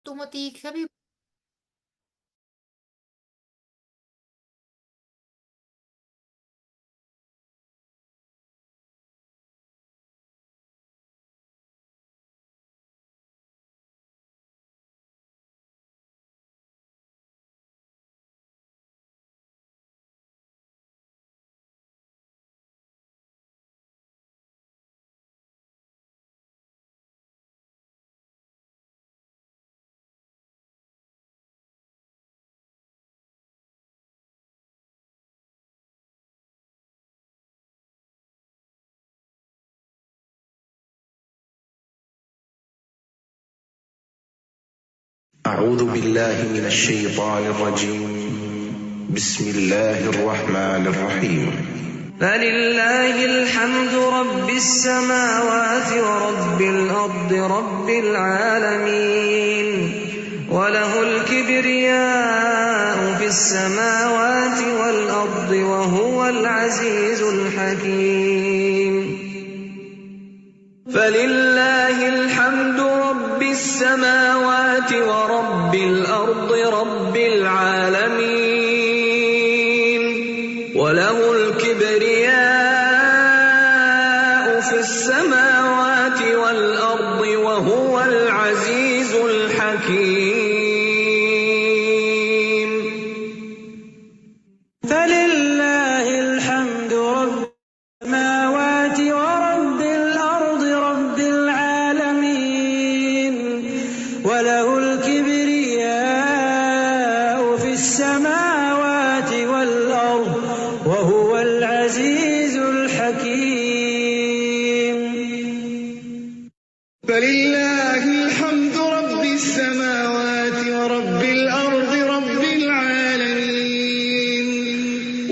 automatica bir أعوذ بالله من الشيطان الرجيم. بسم الله الرحمن الرحيم. فلله الحمد رب السماوات ورب الأرض رب العالمين وله الكبرياء في السماوات والأرض وهو العزيز الحكيم. فلله الحمد رب السماوات ورب الأرض رب العالمين وله الكبرياء في السماوات والأرض وهو العزيز الحكيم. فلله الحمد رب السماوات ورب الأرض رب العالمين وله الكبرياء في السماوات والأرض وهو العزيز الحكيم. فلله الحمد رب السماوات ورب الأرض رب العالمين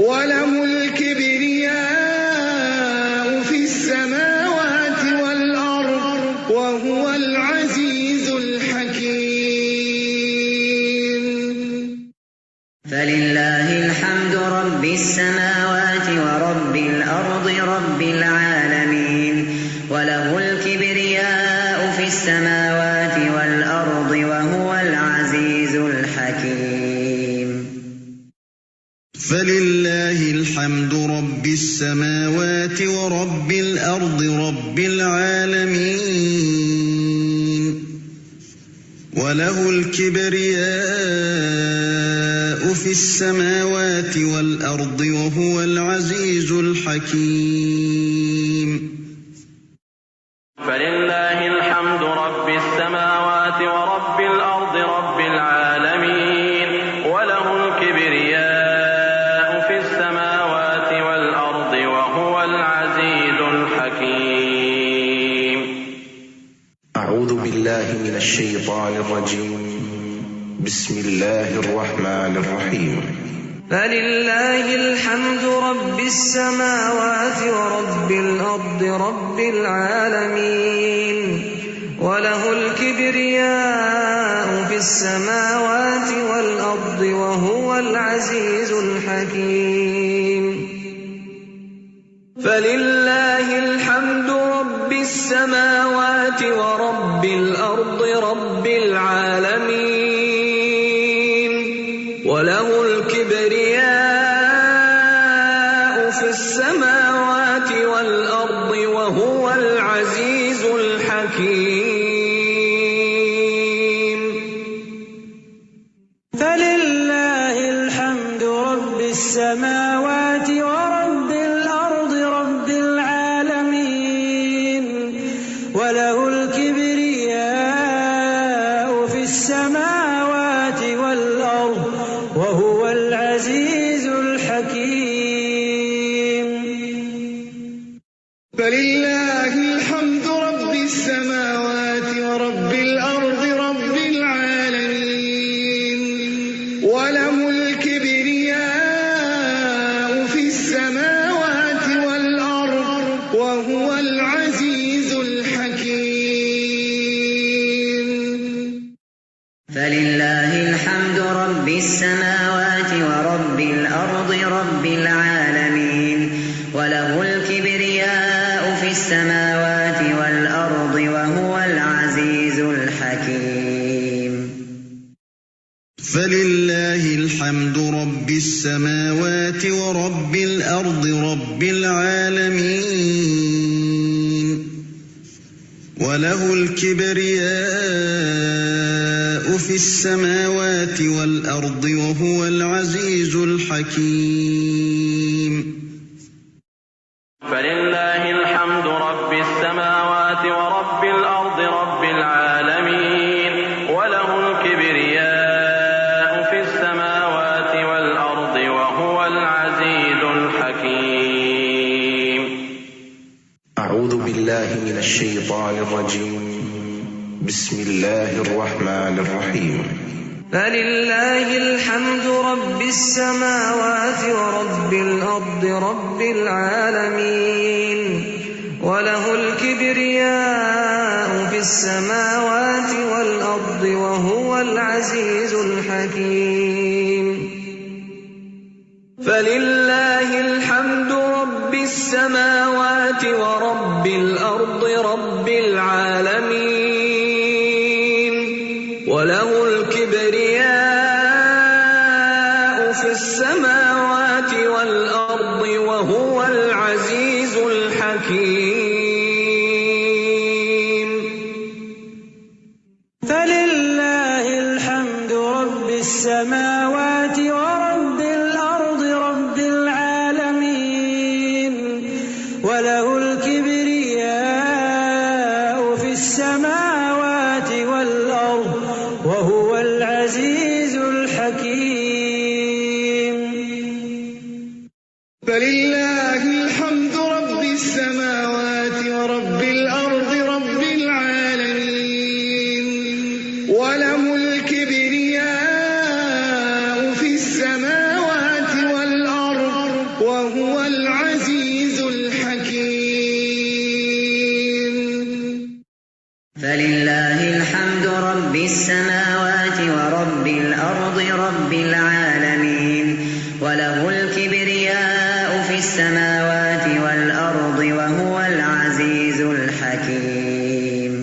وله الكبرياء في السماوات والأرض وهو العزيز الحكيم. فلله الحمد رب السماوات ورب الأرض رب العالمين وله الكبرياء في السماوات والأرض وهو العزيز الحكيم. فلله الحمد رب السماوات ورب الأرض رب العالمين وله الكبرياء في السماوات والأرض وهو العزيز الحكيم. فلله الحمد رب السماوات ورب الأرض رب العالمين وله الكبرياء في السماوات والأرض وهو العزيز الحكيم. أعوذ بالله من الشيطان الرجيم. بسم الله الرحمن الرحيم. فلله الحمد رب السماوات ورب الأرض رب العالمين وله الكبرياء في السماوات والأرض وهو العزيز الحكيم. فلله الحمد رب السماوات ورب الأرض رب العالمين وله الكبرياء في السماوات والأرض وهو العزيز الحكيم. فلله الحمد رب السماوات ورب الأرض رب العالمين وله الكبرياء في السماوات والأرض وهو العزيز الحكيم. فلله الحمد رب السماوات ورب الأرض رب العالمين وله الكبرياء في السماوات والأرض وهو العزيز الحكيم. فلله الحمد رب السماوات ورب الأرض رب العالمين وله الكبرياء في السماوات والأرض وهو العزيز الحكيم. فلله الحمد رب السماوات ورب الأرض رب العالمين وله الكبرياء في السماوات والأرض وهو العزيز الحكيم فلله الحمد رب السماوات ورب الأرض رب العالمين وله الكبرياء في السماوات والأرض وهو العزيز الحكيم. أعوذ بالله من الشيطان الرجيم. بسم الله الرحمن الرحيم. فلله الحمد رب السماوات ورب الأرض رب العالمين وله الكبرياء في السماوات والأرض وهو العزيز الحكيم. فلله الحمد رب السماوات ورب الأرض رب العالمين وله الكبرياء في السماوات والأرض وهو العزيز الحكيم. فلله الحمد رب السماوات ورب الأرض رب العالمين وله الكبرياء في السماوات والأرض وهو العزيز الحكيم. فلله الحمد رب السماوات ورب الأرض رب العالمين وله الكبرياء في السماوات والأرض وهو العزيز الحكيم. فلله الحمد رب السماوات ورب الأرض رب العالمين وله الكبرياء في السماوات والأرض وهو العزيز الحكيم.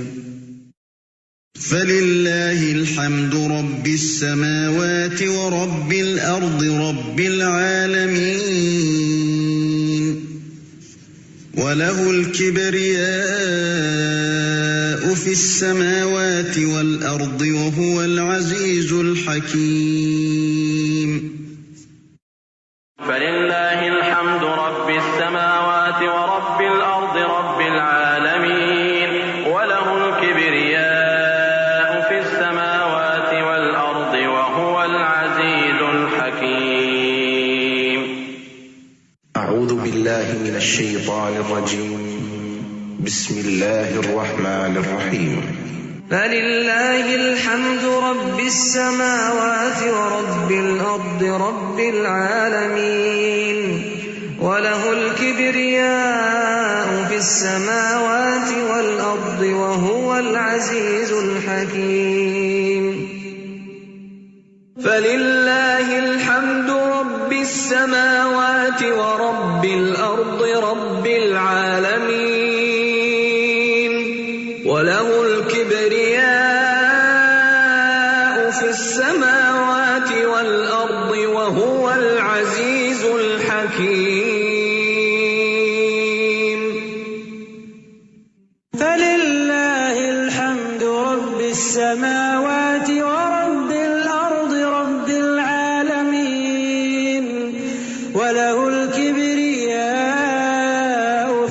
فلله الحمد رب السماوات ورب الأرض رب العالمين وله الكبرياء في السماوات والأرض وهو العزيز الحكيم. فلله الحمد رب السماوات ورب الأرض رب العالمين وله الكبرياء في السماوات والأرض وهو العزيز الحكيم. أعوذ بالله من الشيطان الرجيم. بسم الله الرحمن الرحيم. فلله الحمد رب السماوات ورب الأرض رب العالمين وله الكبرياء في السماوات والأرض وهو العزيز الحكيم. فلله الحمد رب السماوات ورب الأرض رب العالمين وله الكبرياء في السماوات والأرض وهو العزيز الحكيم. فلله الحمد رب السماوات ورب الأرض رب العالمين وله الكبرياء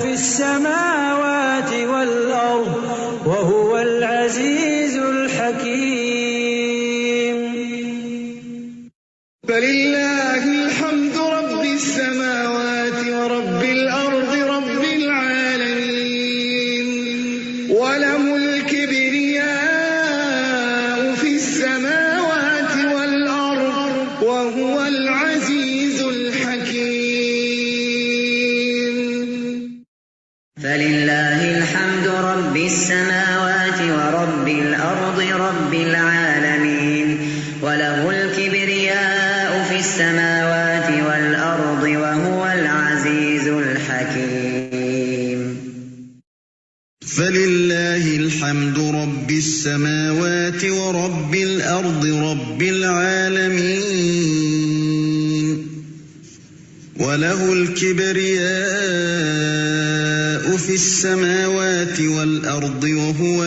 في السماوات والأرض وهو العزيز الحكيم. فلله الحمد رب السماوات ورب الأرض رب العالمين وله الكبرياء في السماوات والأرض وهو العزيز الحكيم. فلله الحمد رب السماوات ورب الأرض رب العالمين وله الكبرياء في السماوات والأرض وهو العزيز الحكيم. فلله الحمد رب السماوات ورب الأرض الأرض رب العالمين وله الكبرياء في السماوات والأرض وهو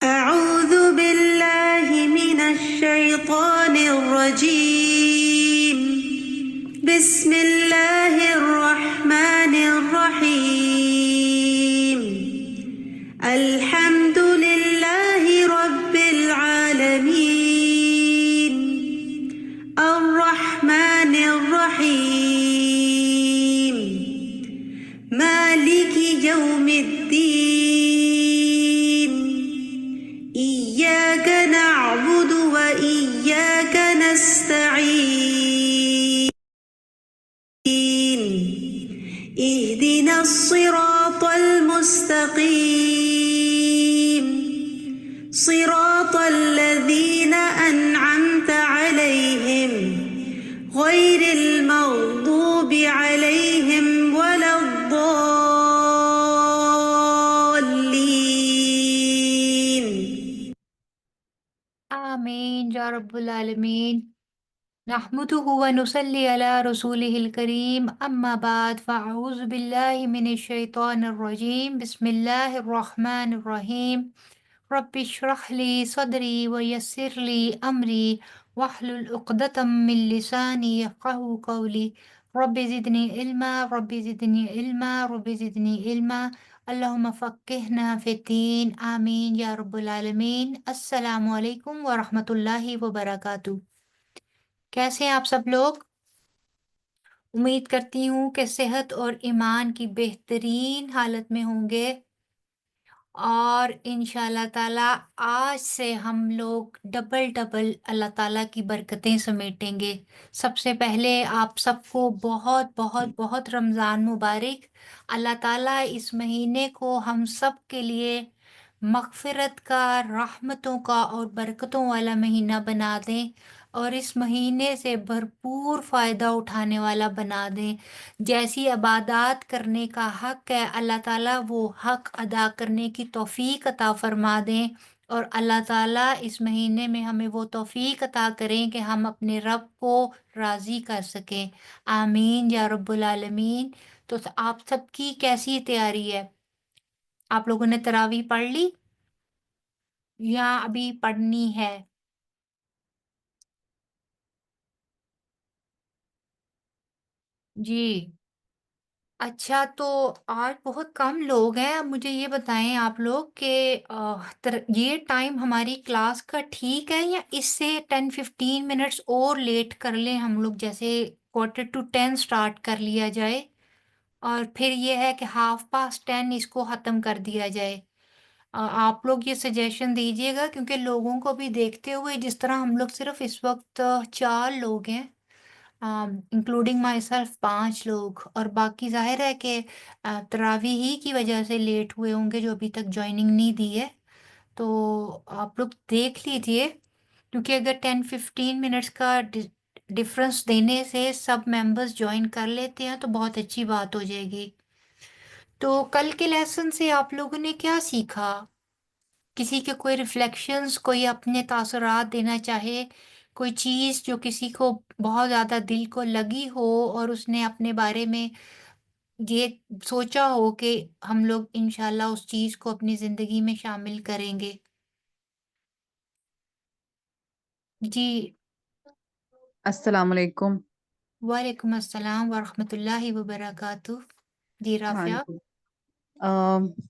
أعوذ بالله من الشيطان الرجيم. بسم الله الرحمن الرحيم. الحمد لله رب العالمين. الرحمن الرحيم. مالك يوم الدين. إياك نعبد وإياك نستعين. اهدنا الصراط المستقيم. صراط الذين أنعمت عليهم غير المغضوب عليهم ولا الضالين. آمین یا رب العالمین. نحمده ونصلي على رسوله الكريم اما بعد فاعوذ بالله من الشيطان الرجيم. بسم الله الرحمن الرحيم. رب اشرح لي صدري ويسر لي امري واحلل عقدة من لساني يفقهوا قولي. رب زدني علما رب زدني علما رب زدني علما. اللهم فقهنا في الدين. آمین یا رب العالمین. السلام علیکم ورحمۃ اللہ وبرکاتہ. کیسے ہیں آپ سب لوگ؟ امید کرتی ہوں کہ صحت اور ایمان کی بہترین حالت میں ہوں گے، اور انشاءاللہ تعالیٰ آج سے ہم لوگ ڈبل اللہ تعالیٰ کی برکتیں سمیٹیں گے. سب سے پہلے آپ سب کو بہت بہت بہت رمضان مبارک. اللہ تعالیٰ اس مہینے کو ہم سب کے لیے مغفرت کا، رحمتوں کا اور برکتوں والا مہینہ بنا دیں، اور اس مہینے سے بھرپور فائدہ اٹھانے والا بنا دیں. جیسی عبادات کرنے کا حق ہے اللہ تعالیٰ وہ حق ادا کرنے کی توفیق عطا فرما دیں، اور اللہ تعالیٰ اس مہینے میں ہمیں وہ توفیق عطا کریں کہ ہم اپنے رب کو راضی کر سکیں. آمین یا رب العالمین. تو آپ سب کی کیسی تیاری ہے؟ آپ لوگوں نے تراویح پڑھ لی یا ابھی پڑھنی ہے؟ جی اچھا، تو آج بہت کم لوگ ہیں. اب مجھے یہ بتائیں آپ لوگ کہ یہ ٹائم ہماری کلاس کا ٹھیک ہے، یا اس سے 10-15 منٹس اور لیٹ کر لیں ہم لوگ، جیسے 9:45 سٹارٹ کر لیا جائے، اور پھر یہ ہے کہ 10:30 اس کو ختم کر دیا جائے. آپ لوگ یہ سجیشن دیجیے گا، کیونکہ لوگوں کو بھی دیکھتے ہوئے، جس طرح ہم لوگ صرف اس وقت 4 لوگ ہیں، انکلوڈنگ مائی سیلف 5 لوگ، اور باقی ظاہر ہے کہ تراویح ہی کی وجہ سے لیٹ ہوئے ہوں گے جو ابھی تک جوائننگ نہیں دی ہے. تو آپ لوگ دیکھ لیجئے، کیونکہ اگر 10-15 منٹس کا ڈفرنس دینے سے سب ممبرس جوائن کر لیتے ہیں تو بہت اچھی بات ہو جائے گی. تو کل کے لیسن سے آپ لوگوں نے کیا سیکھا؟ کسی کے کوئی ریفلیکشنز، کوئی اپنے تاثرات دینا چاہے، کوئی چیز جو کسی کو بہت زیادہ دل کو لگی ہو اور اس نے اپنے بارے میں یہ سوچا ہو کہ ہم لوگ انشاءاللہ اس چیز کو اپنی زندگی میں شامل کریں گے. جی السلام علیکم. وعلیکم السلام ورحمۃ اللہ وبرکاتہ. جی ہاں رافعہ. جی.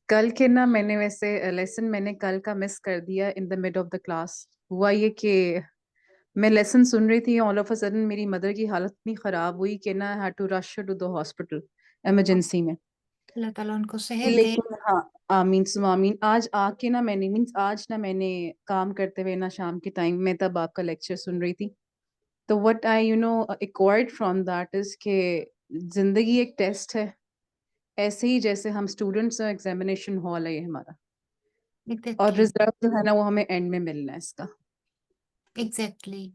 کل کے نا میں نے ویسے لیسن میں نے کل کا مس کر دیا in the mid of the class. ہوا یہ کہ میں لیسن سن رہی تھی، آل آف اے سڈن میری مدر کی حالت اتنی خراب ہوئی کہ نا had to rush to the hospital emergency میں. اللہ تعالیٰ ان کو صحت دے. لیکن ہاں آمین سم آمین. آج آ کے نا میں نے آج نا میں نے کام کرتے ہوئے نا شام کے ٹائم میں تب آپ کا لیکچر سن رہی تھی. تو what I acquired from that is کہ زندگی ایک ٹیسٹ ہے، ایسے ہی جیسے ہم اسٹوڈنٹس ہیں، ایگزامینیشن ہال ہے یہ ہمارا، اور ایگزیکٹلی رزلٹ جو ہے نا وہ ہمیں اینڈ میں ملنا ہے اس کا. ایگزیکٹلی.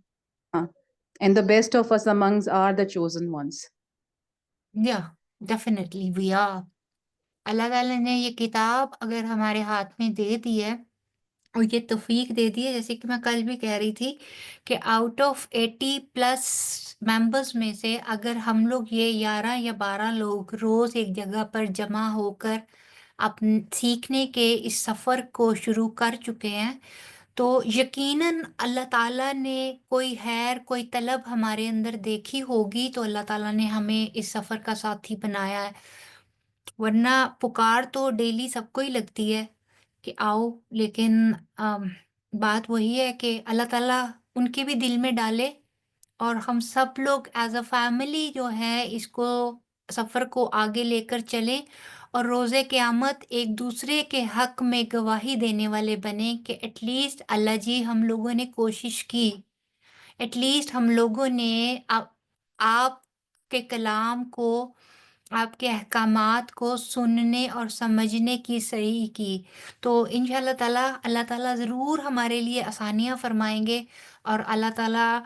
ہاں. And the best of us amongst are the chosen ones. Yeah definitely we are. اللہ تعالیٰ نے یہ کتاب اگر ہمارے ہاتھ میں دے دی ہے، اور یہ توفیق دے دی ہے، جیسے کہ میں کل بھی کہہ رہی تھی کہ آؤٹ آف 80+ ممبرس میں سے اگر ہم لوگ یہ 11 یا 12 لوگ روز ایک جگہ پر جمع ہو کر سیکھنے کے اس سفر کو شروع کر چکے ہیں، تو یقیناً اللہ تعالیٰ نے کوئی خیر، کوئی طلب ہمارے اندر دیکھی ہوگی، تو اللہ تعالیٰ نے ہمیں اس سفر کا ساتھی بنایا ہے، ورنہ پکار تو ڈیلی سب کو ہی لگتی ہے کہ آؤ، لیکن بات وہی ہے کہ اللہ تعالیٰ ان کے بھی دل میں ڈالے اور ہم سب لوگ ایز اے فیملی جو ہے اس کو سفر کو آگے لے کر چلیں اور روز قیامت ایک دوسرے کے حق میں گواہی دینے والے بنے کہ ایٹ لیسٹ اللہ جی ہم لوگوں نے کوشش کی، ایٹ لیسٹ ہم لوگوں نے آپ کے کلام کو، آپ کے احکامات کو سننے اور سمجھنے کی صحیح کی، تو انشاءاللہ تعالیٰ اللہ تعالیٰ ضرور ہمارے لیے آسانیاں فرمائیں گے، اور اللہ تعالیٰ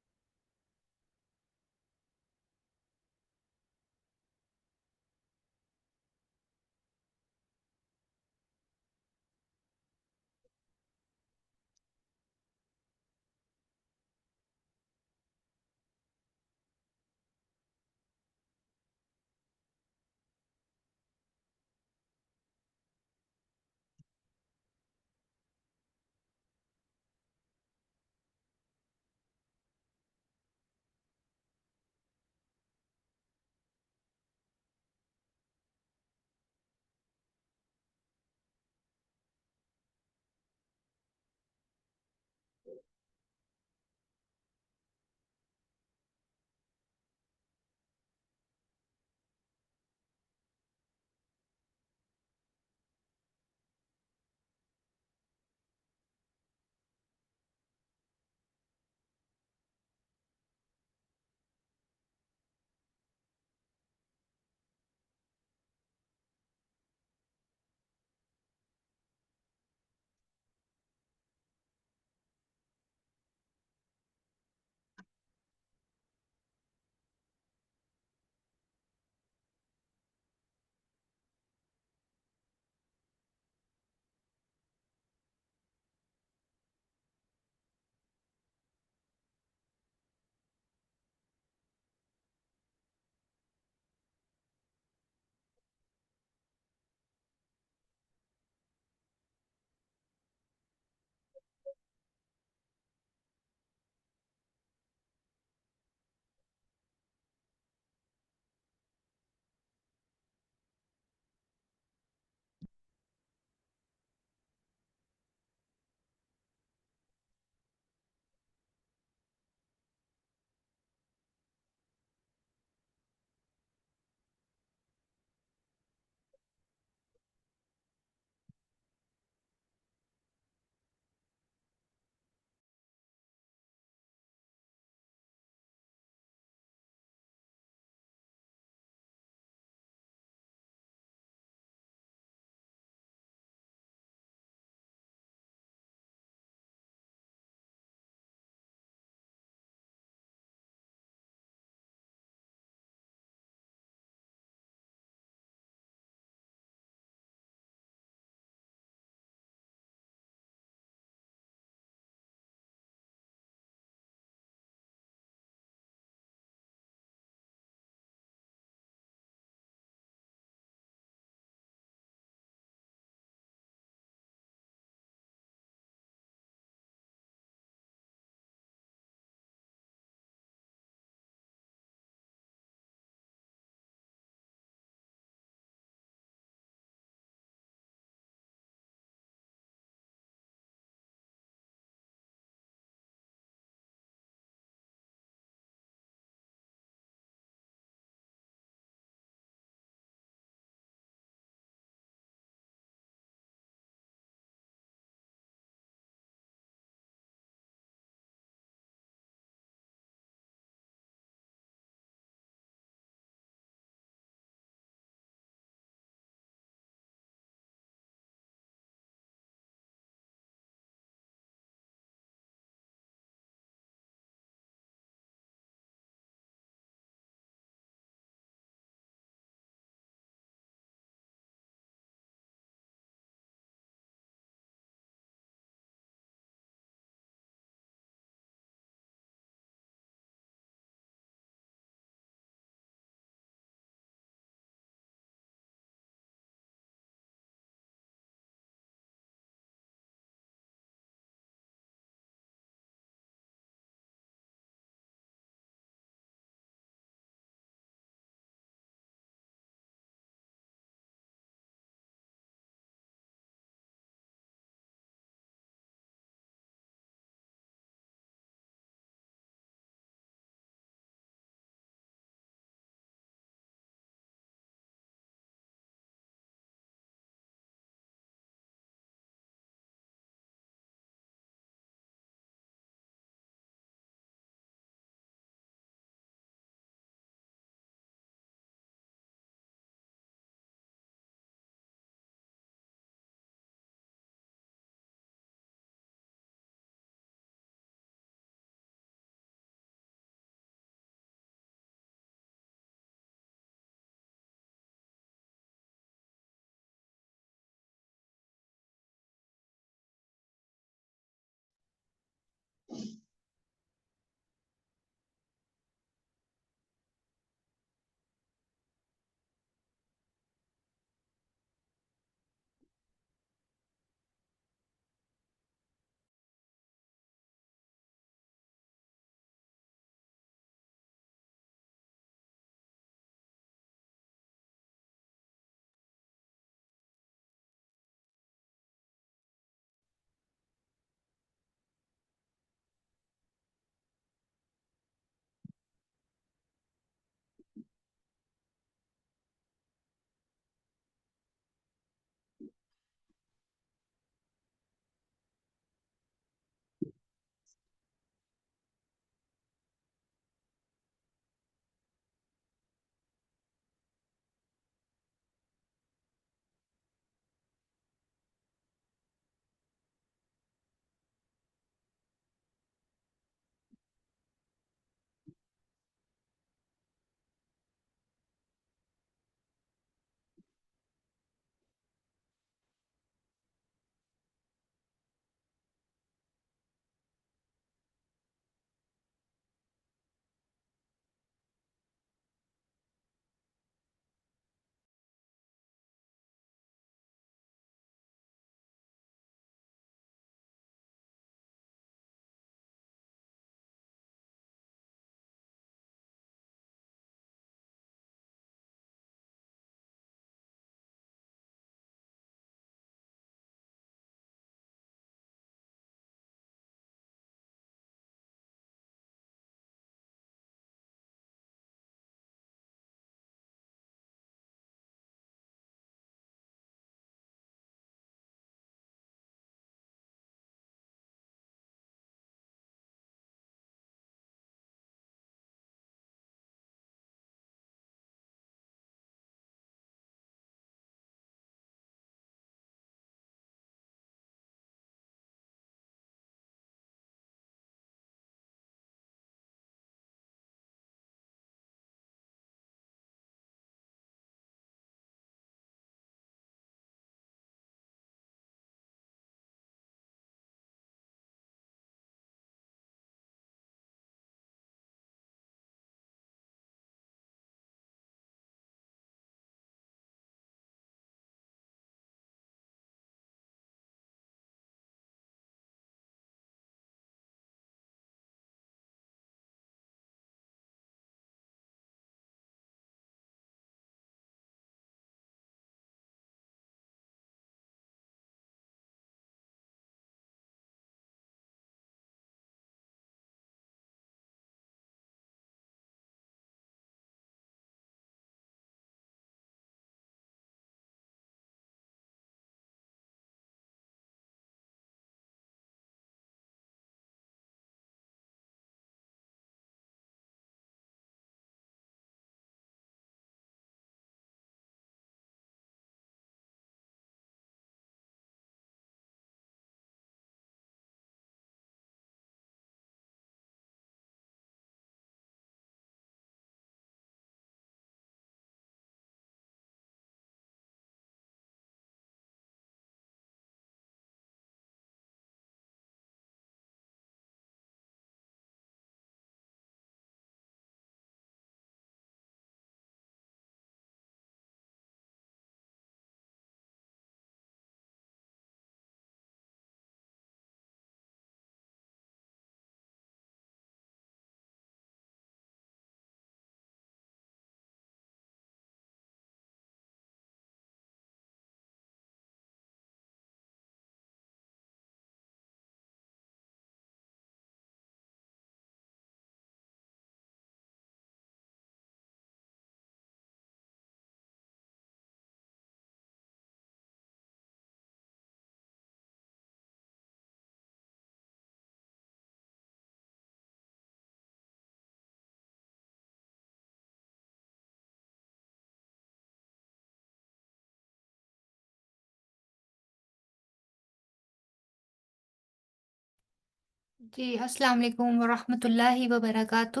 جی السلام علیکم ورحمۃ اللہ وبرکاتہ.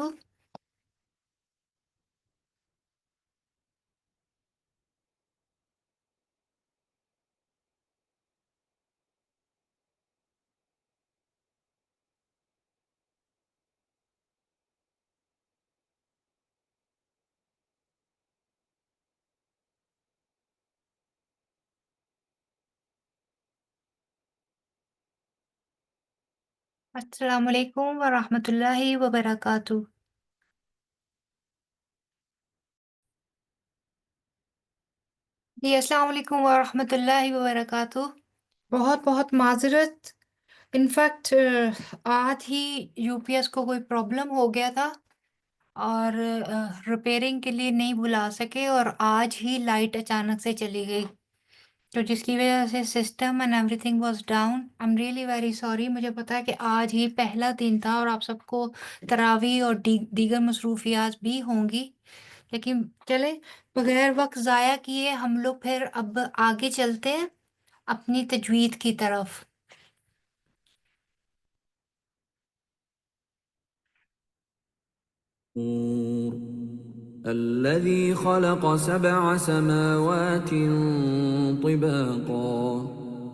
السلام علیکم ورحمۃ اللہ وبرکاتہ. جی السلام علیکم ورحمۃ اللہ وبرکاتہ. بہت بہت معذرت. انفیکٹ آج ہی یو پی ایس کو کوئی پرابلم ہو گیا تھا اور ریپیئرنگ کے لیے نہیں بلا سکے اور آج ہی لائٹ اچانک سے چلی گئی تو جس کی وجہ سے system and every thing was down. I am really very sorry. مجھے پتا ہے کہ آج ہی پہلا دن تھا اور آپ سب کو تراویح اور دیگر مصروفیات بھی ہوں گی، لیکن چلے بغیر وقت ضائع کیے ہم لوگ پھر اب آگے چلتے ہیں اپنی تجوید کی طرف. الذي خلق 7 سماوات طباقا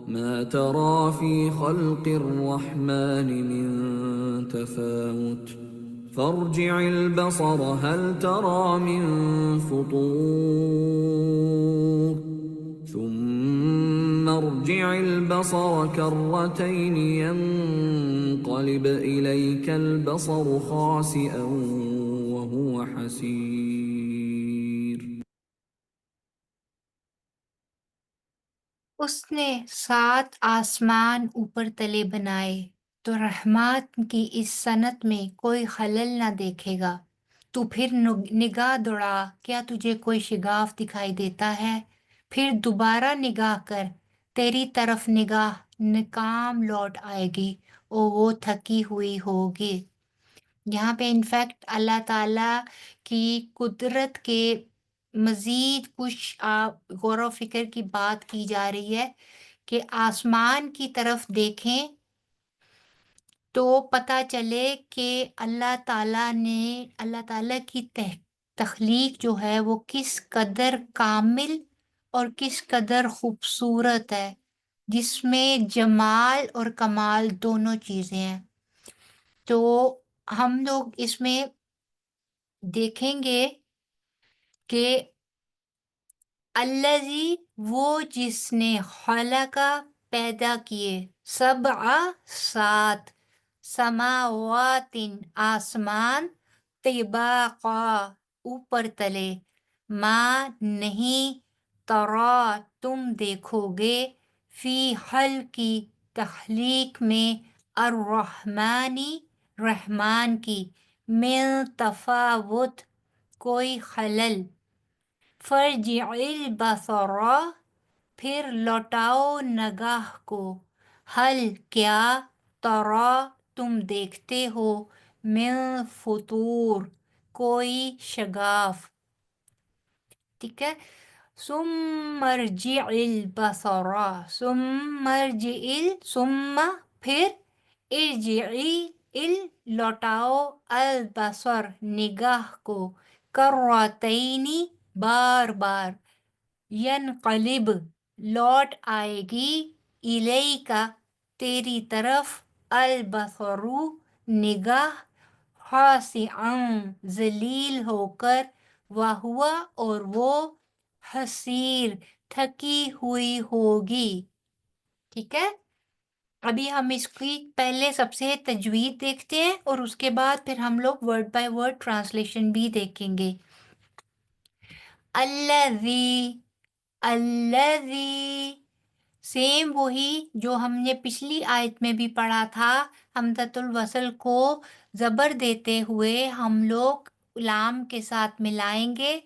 ما ترى في خلق الرحمن من تفاوت فارجع البصر هل ترى من فطور ثم ارجع البصر كرتين ينقلب إليك البصر خاسئا وهو حسير. اس نے 7 آسمان اوپر تلے بنائے تو رحمت کی اس صنعت میں کوئی خلل نہ دیکھے گا. تو پھر نگاہ دوڑا، کیا تجھے کوئی شگاف دکھائی دیتا ہے؟ پھر دوبارہ نگاہ کر، تیری طرف نگاہ ناکام لوٹ آئے گی اور وہ تھکی ہوئی ہوگی. یہاں پہ انفیکٹ اللہ تعالیٰ کی قدرت کے مزید کچھ غور و فکر کی بات کی جا رہی ہے کہ آسمان کی طرف دیکھیں تو پتہ چلے کہ اللہ تعالیٰ کی تخلیق جو ہے وہ کس قدر کامل اور کس قدر خوبصورت ہے، جس میں جمال اور کمال دونوں چیزیں ہیں. تو ہم لوگ اس میں دیکھیں گے کہ الذی وہ جس نے خلق پیدا کیے 7 سماوات آسمان طباقا اوپر تلے ما نہیں ترا تم دیکھو گے فی خلق کی تخلیق میں الرحمانی رحمان کی من تفاوت کوئی خلل. فرجع البصر پھر لوٹاؤ نگاہ کو، حل کیا ترا تم دیکھتے ہو من فطور کوئی شگاف. ٹھیک ہے. ثم ارجع البصر ثم پھر ارجعی لوٹاؤ البصر نگاہ کو کرتینی بار بار ینقلب لوٹ آئے گی الیکا تیری طرف البصر نگاہ خاسعا ذلیل ہو کر وہوا اور وہ حسیر تھکی ہوئی ہوگی. ٹھیک ہے. ابھی ہم اس کی پہلے سب سے تجوید دیکھتے ہیں اور اس کے بعد پھر ہم لوگ ورڈ بائی ورڈ ٹرانسلیشن بھی دیکھیں گے. الذی سیم وہی جو ہم نے پچھلی آیت میں بھی پڑھا تھا. حمزۃ الوصل کو زبر دیتے ہوئے ہم لوگ لام کے ساتھ ملائیں گے.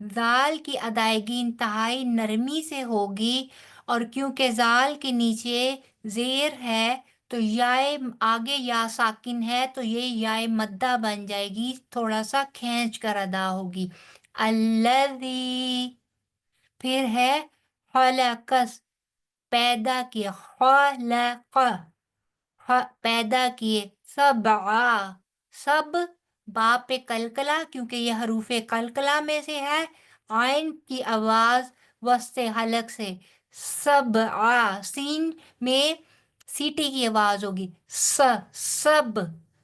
زال کی ادائیگی انتہائی نرمی سے ہوگی اور کیونکہ زال کے نیچے زیر ہے تو یائے آگے یا ساکن ہے تو یہ یائے مدہ بن جائے گی، تھوڑا سا کھینچ کر ادا ہوگی. الذی پھر ہے خلقس پیدا کیا، خلق پیدا کیے، سبع، سب، با پہ قلقلہ کیونکہ یہ حروف قلقلہ میں سے ہے، عین کی آواز وسط حلق سے، سبع، سین میں سیٹی کی آواز ہوگی، سب،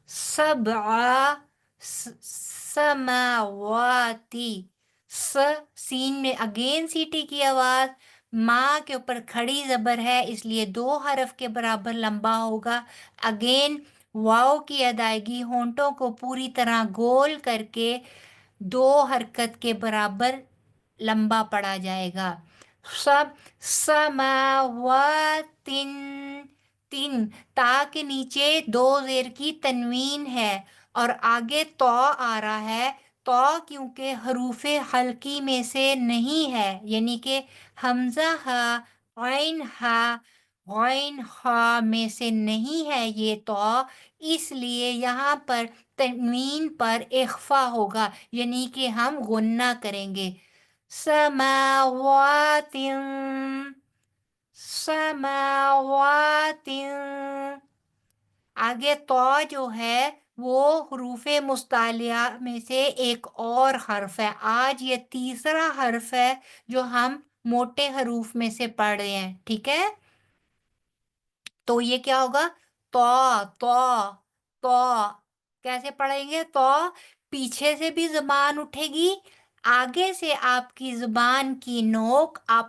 سبع سماواتی، سین میں اگین سیٹی کی آواز، ماں کے اوپر کھڑی زبر ہے اس لیے 2 حرف کے برابر لمبا ہوگا، اگین واؤ کی ادائیگی ہونٹوں کو پوری طرح گول کر کے 2 حرکت کے برابر لمبا پڑا جائے گا، سب، سماواتن، تن، تا کے نیچے 2 زیر کی تنوین ہے اور آگے تو آ رہا ہے، تو کیونکہ حروف حلقی میں سے نہیں ہے، یعنی کہ حمزہ ہا، عین ہا، غین ہا میں سے نہیں ہے یہ تو، اس لیے یہاں پر تنوین پر اخفا ہوگا، یعنی کہ ہم غنہ کریں گے، سماوات، سماوات، آگے تو جو ہے وہ حروف مستعلیہ میں سے ایک اور حرف ہے، آج یہ تیسرا حرف ہے جو ہم موٹے حروف میں سے پڑھ رہے ہیں، ٹھیک ہے؟ تو یہ کیا ہوگا؟ تو، تو، تو، کیسے پڑھیں گے؟ تو پیچھے سے بھی زبان اٹھے گی، آگے سے آپ کی زبان کی نوک آپ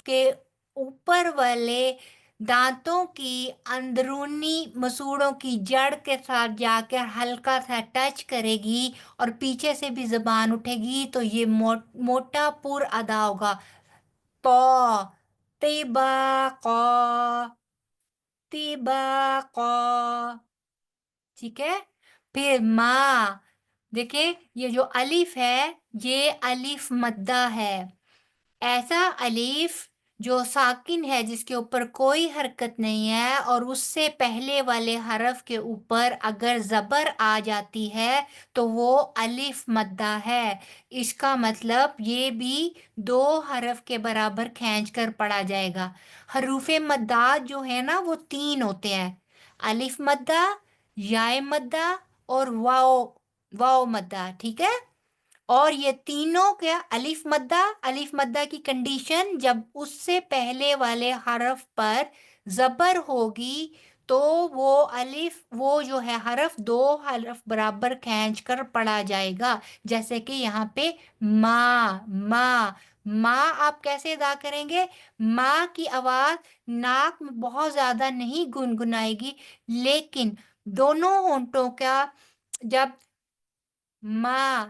کے اوپر والے دانتوں کی اندرونی مسوڑوں کی جڑ کے ساتھ جا کر ہلکا سا ٹچ کرے گی اور پیچھے سے بھی زبان اٹھے گی تو یہ موٹا پر ادا ہوگا، تو، طباقا، طباقا، ٹھیک ہے؟ پھر ما، دیکھیں یہ جو الف ہے یہ الف مدہ ہے، ایسا الف جو ساکن ہے جس کے اوپر کوئی حرکت نہیں ہے اور اس سے پہلے والے حرف کے اوپر اگر زبر آ جاتی ہے تو وہ الف مدہ ہے، اس کا مطلب یہ بھی 2 حرف کے برابر کھینچ کر پڑھا جائے گا۔ حروف مدات جو ہے نا وہ 3 ہوتے ہیں، الف مدہ، یائے مدہ اور واو مدہ، ٹھیک ہے؟ اور یہ تینوں کیا، الف مدہ کی کنڈیشن جب اس سے پہلے والے حرف پر زبر ہوگی تو وہ الف، وہ جو ہے حرف 2 حرف برابر کھینچ کر پڑھا جائے گا، جیسے کہ یہاں پہ ماں آپ کیسے ادا کریں گے؟ ماں کی آواز ناک میں بہت زیادہ نہیں گنگنائے گی، لیکن دونوں ہونٹوں کا جب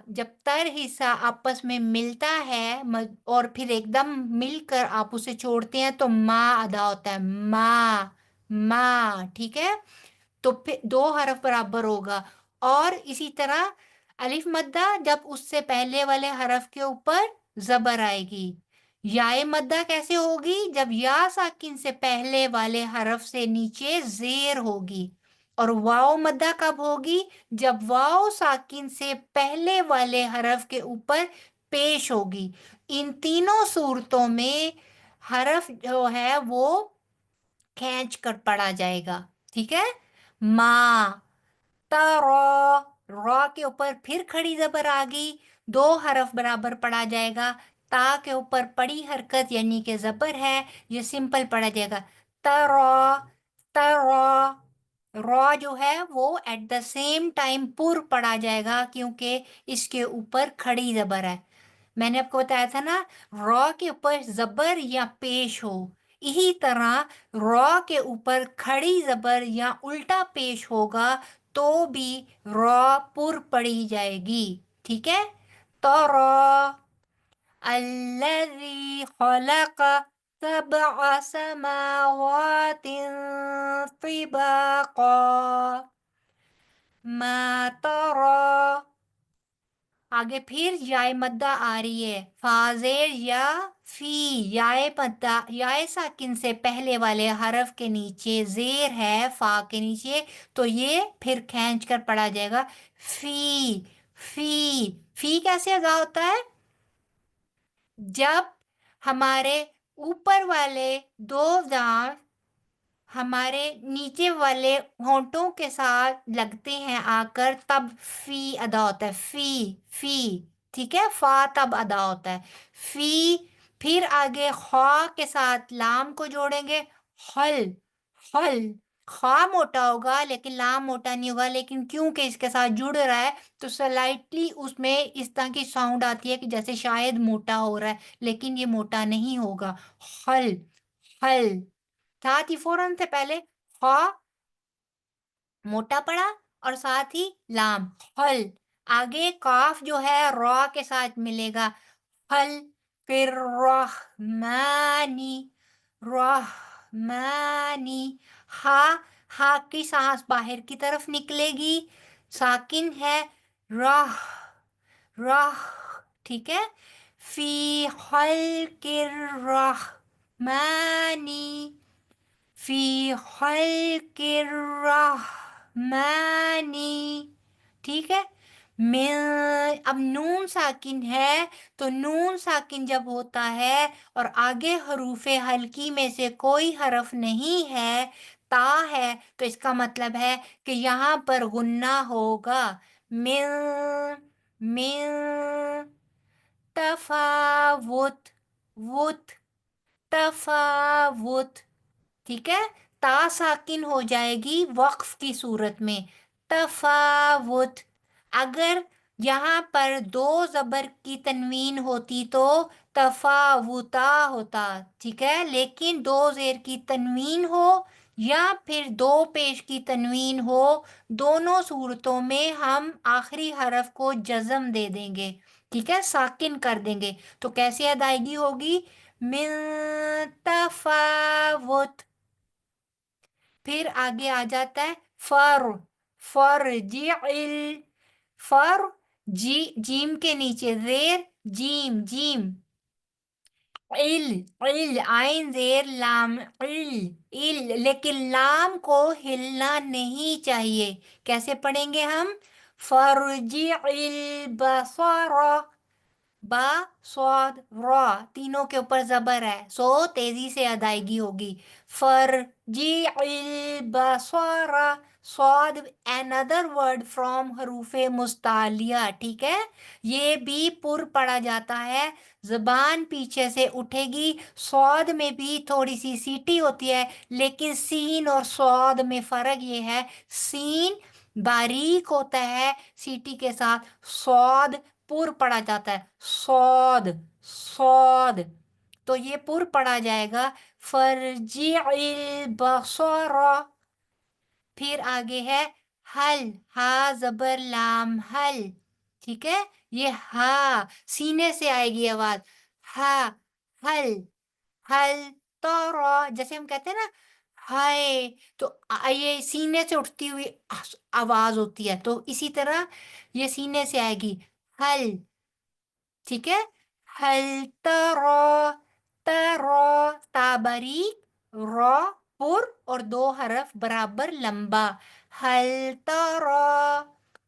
جب تر حصہ آپس میں ملتا ہے اور پھر ایک دم مل کر آپ اسے چھوڑتے ہیں تو ادا ہوتا ہے، ماں، ٹھیک ہے؟ تو پھر 2 حرف برابر ہوگا، اور اسی طرح الف مدہ جب اس سے پہلے والے حرف کے اوپر زبر آئے گی، یائے مدہ کیسے ہوگی؟ جب یا ساکن سے پہلے والے حرف سے نیچے زیر ہوگی، اور واو مدہ کب ہوگی؟ جب واو ساکن سے پہلے والے حرف کے اوپر پیش ہوگی۔ ان تینوں صورتوں میں حرف جو ہے وہ کھینچ کر پڑھا جائے گا، ٹھیک ہے؟ ماں، تارا، را کے اوپر پھر کھڑی زبر آ گئی، 2 حرف برابر پڑھا جائے گا، تا کے اوپر پڑی حرکت یعنی کہ زبر ہے، یہ سمپل پڑھا جائے گا، تارا، تارا، را جو ہے وہ ایٹ دا سیم ٹائم پر پڑھا جائے گا کیونکہ اس کے اوپر کھڑی زبر ہے، میں نے آپ کو بتایا تھا نا، را کے اوپر زبر یا پیش ہو، اسی طرح را کے اوپر کھڑی زبر یا الٹا پیش ہوگا تو بھی را پر پڑھی جائے گی، ٹھیک ہے؟ ترا الذی خلق 7 سماوات طباقا ما ترى، آگے پھر یائے مدہ آ رہی ہے، فازیر یا فی، یائے مدہ، یائے ساکن سے پہلے والے حرف کے نیچے زیر ہے فا کے نیچے، تو یہ پھر کھینچ کر پڑھا جائے گا، فی، فی، فی کیسے ادا ہوتا ہے؟ جب ہمارے اوپر والے 2 دانت ہمارے نیچے والے ہونٹوں کے ساتھ لگتے ہیں آ کر، تب فی ادا ہوتا ہے، فی، ٹھیک ہے، فا تب ادا ہوتا ہے، فی، پھر آگے خا کے ساتھ لام کو جوڑیں گے، حل، حل، خا موٹا ہوگا لیکن لام موٹا نہیں ہوگا، لیکن کیونکہ اس کے ساتھ جڑ رہا ہے تو سلائٹلی اس میں اس طرح کی ساؤنڈ آتی ہے کہ جیسے شاید موٹا ہو رہا ہے، لیکن یہ موٹا نہیں ہوگا، حل، حل، ساتھ ہی فوراً سے پہلے خا موٹا پڑا اور ساتھ ہی لام، حل، آگے کاف جو ہے را کے ساتھ ملے گا، حل، پھر رحمانی، رحمانی، ہا کی سانس باہر کی طرف نکلے گی، ساکن ہے، راہ، راہ، ٹھیک ہے، فی خلق الرحمانی، فی خلق الرحمانی، ٹھیک ہے، اب نون ساکن ہے تو نون ساکن جب ہوتا ہے اور آگے حروف حلقی میں سے کوئی حرف نہیں ہے، تا ہے، تو اس کا مطلب ہے کہ یہاں پر غنہ ہوگا، من، تفاوت، وت، تفاوت، ٹھیک ہے، تا ساکن ہو جائے گی وقف کی صورت میں، تفاوت، اگر یہاں پر دو زبر کی تنوین ہوتی تو تفاوتا ہوتا، ٹھیک ہے، لیکن دو زیر کی تنوین ہو یا پھر دو پیش کی تنوین ہو، دونوں صورتوں میں ہم آخری حرف کو جزم دے دیں گے، ٹھیک ہے، ساکن کر دیں گے، تو کیسے ادائیگی ہوگی، من تفاوت، پھر آگے آ جاتا ہے فرجعل، فر، جیم کے نیچے زیر، جیم، جیم، عل، عین زیر لام، عل، لیکن لام کو ہلنا نہیں چاہیے، کیسے پڑھیں گے ہم، فرجعل بصر، با، صاد، را، تینوں کے اوپر زبر ہے، سو تیزی سے ادائیگی ہوگی، فرجع البصر، صاد another word from حروف مستعلیہ، ٹھیک ہے، یہ بھی پر پڑھا جاتا ہے، زبان پیچھے سے اٹھے گی، صاد میں بھی تھوڑی سی سیٹی ہوتی ہے، لیکن سین اور صاد میں فرق یہ ہے، سین باریک ہوتا ہے سیٹی کے ساتھ، صاد پر پڑھا جاتا ہے، صاد، صاد، تو یہ پر پڑھا جائے گا، فرجع البصر، پھر آگے ہے حل، ہا زبر لام، حل، ٹھیک ہے، یہ ہا سینے سے آئے گی آواز، ہا، حل، حل ترا، جیسے ہم کہتے ہیں نا ہائے، تو یہ سینے سے اٹھتی ہوئی آواز ہوتی ہے، تو اسی طرح یہ سینے سے آئے گی، حل، ٹھیک ہے، حل ترا، ترا، تا باریک، را پر اور دو حرف برابر لمبا، حل ترا،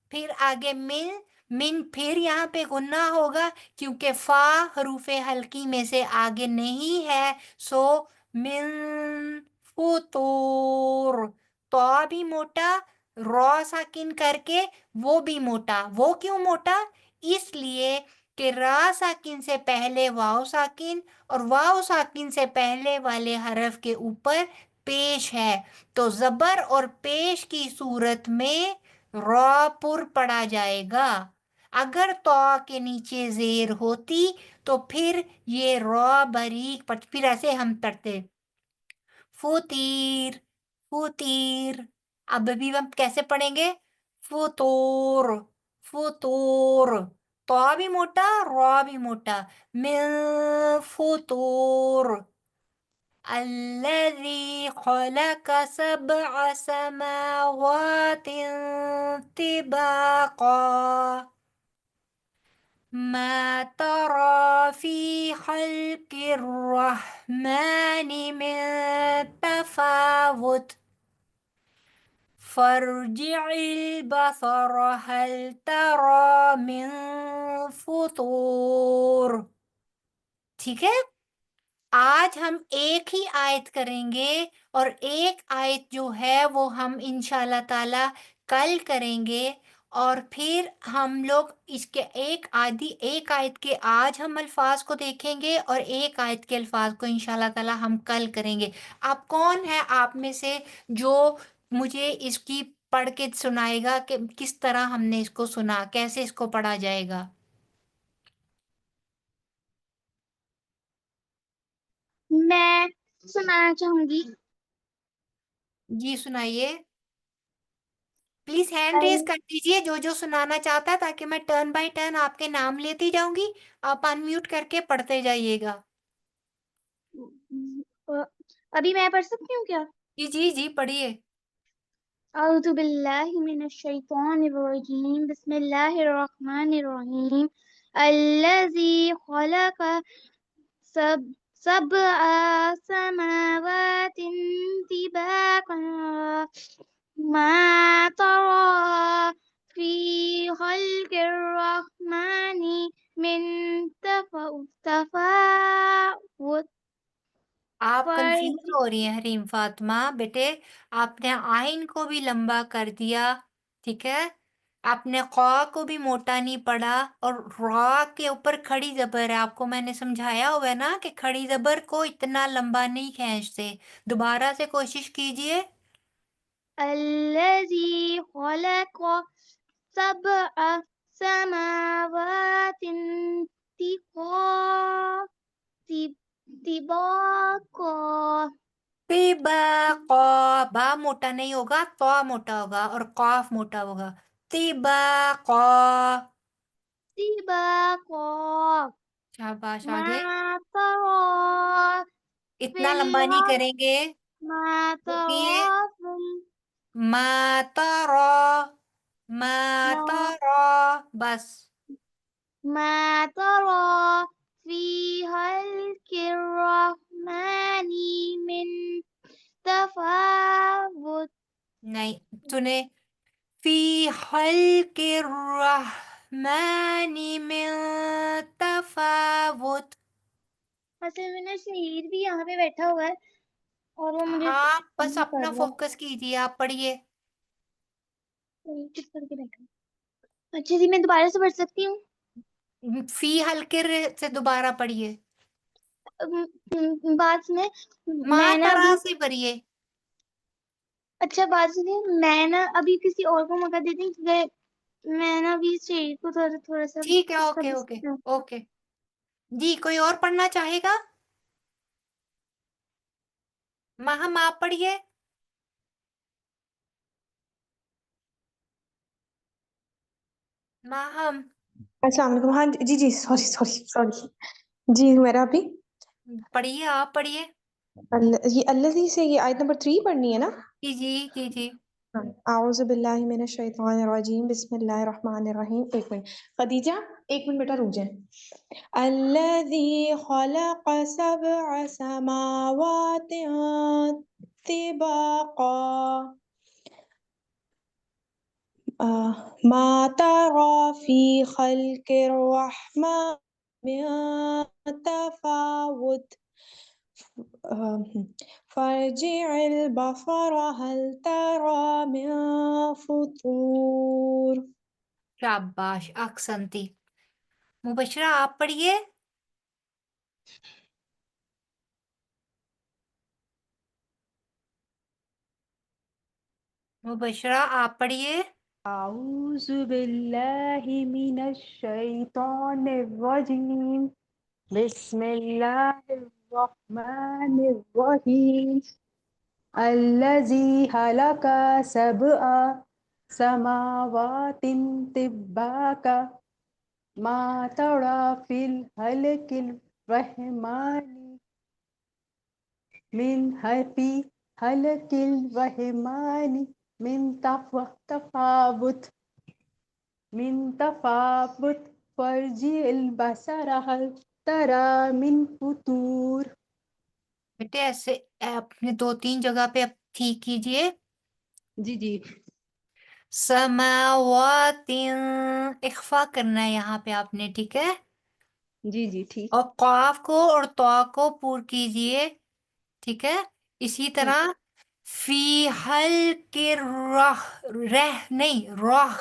پھر آگے من، پھر یہاں پہ غنہ ہوگا کیونکہ فا حروف حلقی میں سے آگے نہیں ہے، سو من فطور، تو بھی موٹا، را ساکن کر کے وہ بھی موٹا، وہ کیوں موٹا، اس لیے کہ را ساکن سے پہلے واو ساکن اور واو ساکن سے پہلے والے حرف کے اوپر پیش ہے، تو زبر اور پیش کی صورت میں را پر پڑا جائے گا، اگر تو کے نیچے زیر ہوتی تو پھر یہ را باریک پھر ایسے ہم پڑھتے، فطیر، فطیر، اب بھی ہم کیسے پڑھیں گے، فطور، فطور، تو بھی موٹا، را بھی موٹا، من فطور، الذي خلق 7 سماوات طباقا ما ترى في خلق الرحمن من تفاوت فارجع البصر هل ترى من فطور، ٹھیک ہے، آج ہم ایک ہی آیت کریں گے اور ایک آیت جو ہے وہ ہم انشاءاللہ تعالی کل کریں گے، اور پھر ہم لوگ اس کے ایک آیت کے آج ہم الفاظ کو دیکھیں گے اور ایک آیت کے الفاظ کو انشاءاللہ تعالی ہم کل کریں گے۔ اب کون ہے آپ میں سے جو مجھے اس کی پڑھ کے سنائے گا کہ کس طرح ہم نے اس کو سنا، کیسے اس کو پڑھا جائے گا؟ میں سنانا چاہوں گی۔ جی سنائیے، پلیز ہینڈ ریز کر دیجئے جو سنانا چاہتا ہے، تاکہ میں ٹرن بائی ٹرن آپ کے نام لیتی جاؤں گی، آپ ان میوٹ کر کے پڑھتے جائیے گا۔ ابھی میں پڑھ سکتی ہوں کیا؟ جی جی جی پڑھیے۔ اعوذ باللہ من الشیطان الرجیم، بسم اللہ الرحمن الرحیم۔ الذی خلق سبع سماوات طباقا ما ترى في خلق الرحمن من تفاوت آپ کنفیوز ہو رہی ہیں حریم فاطمہ بیٹے، آپ نے آئین کو بھی لمبا کر دیا، ٹھیک ہے، آپ نے قا کو بھی موٹا نہیں پڑھا، اور را کے اوپر کھڑی زبر ہے، آپ کو میں نے سمجھایا ہوا ہے نا کہ کھڑی زبر کو اتنا لمبا نہیں کھینچتے۔ دوبارہ سے کوشش کیجئے۔ الذي خلق سبع سماوات طباقا طباقا، با موٹا نہیں ہوگا، طا موٹا ہوگا اور قاف موٹا ہوگا۔ طباقا، شاباش، ما آگے۔ ترى في اتنا لمبا نہیں کریں گے، ما رکیے۔ ترى في ما ترى، ما ما ترى، بس۔ ما ترى في خلق الرحمن من تفاوت نہیں سنے، فی خلق الرحمن من تفاوت۔ اصل میں نا شہید بھی یہاں پہ بیٹھا ہوا ہے اور وہ مجھے ہاں بس نہیں اپنا پڑھ رہا، فوکس کیجیے، آپ پڑھیے۔ چپ کر کے بیٹھا۔ اچھا جی، میں دوبارہ سے پڑھ سکتی ہوں؟ فی حلقے سے دوبارہ پڑھیے، بات سنیں، ما میں نا ترا ابھی، سے پڑھیے۔ اچھا بات سنیں، میں نا ابھی کسی اور کو موقع دیتی ہوں، کیونکہ میں نا ابھی شہید کو تھوڑا سا ٹھیک ہے، اس کا اوکے بھی اوکے اوکے۔ جی کوئی اور پڑھنا چاہے گا؟ ماہم آپ پڑھیے۔ ماہم السلام علیکم۔ ہاں جی جی، سوری جی، میرا بھی پڑھیے، آپ پڑھیے۔ یہ الذی سے یہ آیت نمبر 3 پڑھنی ہے نا؟ جی جی جی جی۔ اعوذ باللہ من الشیطان الرجیم، بسم اللہ الرحمن الرحیم۔ ایک منٹ خدیجہ، ایک منٹ بیٹا رک جائیں۔ الذی خلق سبع سماوات طباقا ما ترى في خلق الرحمن من تفاوت فارجع البصر هل ترى من فطور۔ شاباش، اکسنتی۔ مبشرہ آپ پڑھیے۔ مبشرہ آپ پڑھیے۔ اعوذ باللہ من الشیطان الرجیم، بسم اللہ الرحمن الرحیم۔ الذی خلق سبع سماوات طباقا ما ترى في الخلق الرحمن من تفاوت فرجع البصر هل ترى من فطور۔ بیٹے ایسے اپنے 2-3 جگہ پہ اب ٹھیک کیجئے۔ جی جی، سماوات، اخفا کرنا ہے یہاں پہ آپ نے، ٹھیک ہے؟ جی جی ٹھیک اور قاف کو اور تو کو پور کیجئے، ٹھیک ہے؟ اسی ٹھیک طرح فی حل کے راہ، رہ نہیں راہ،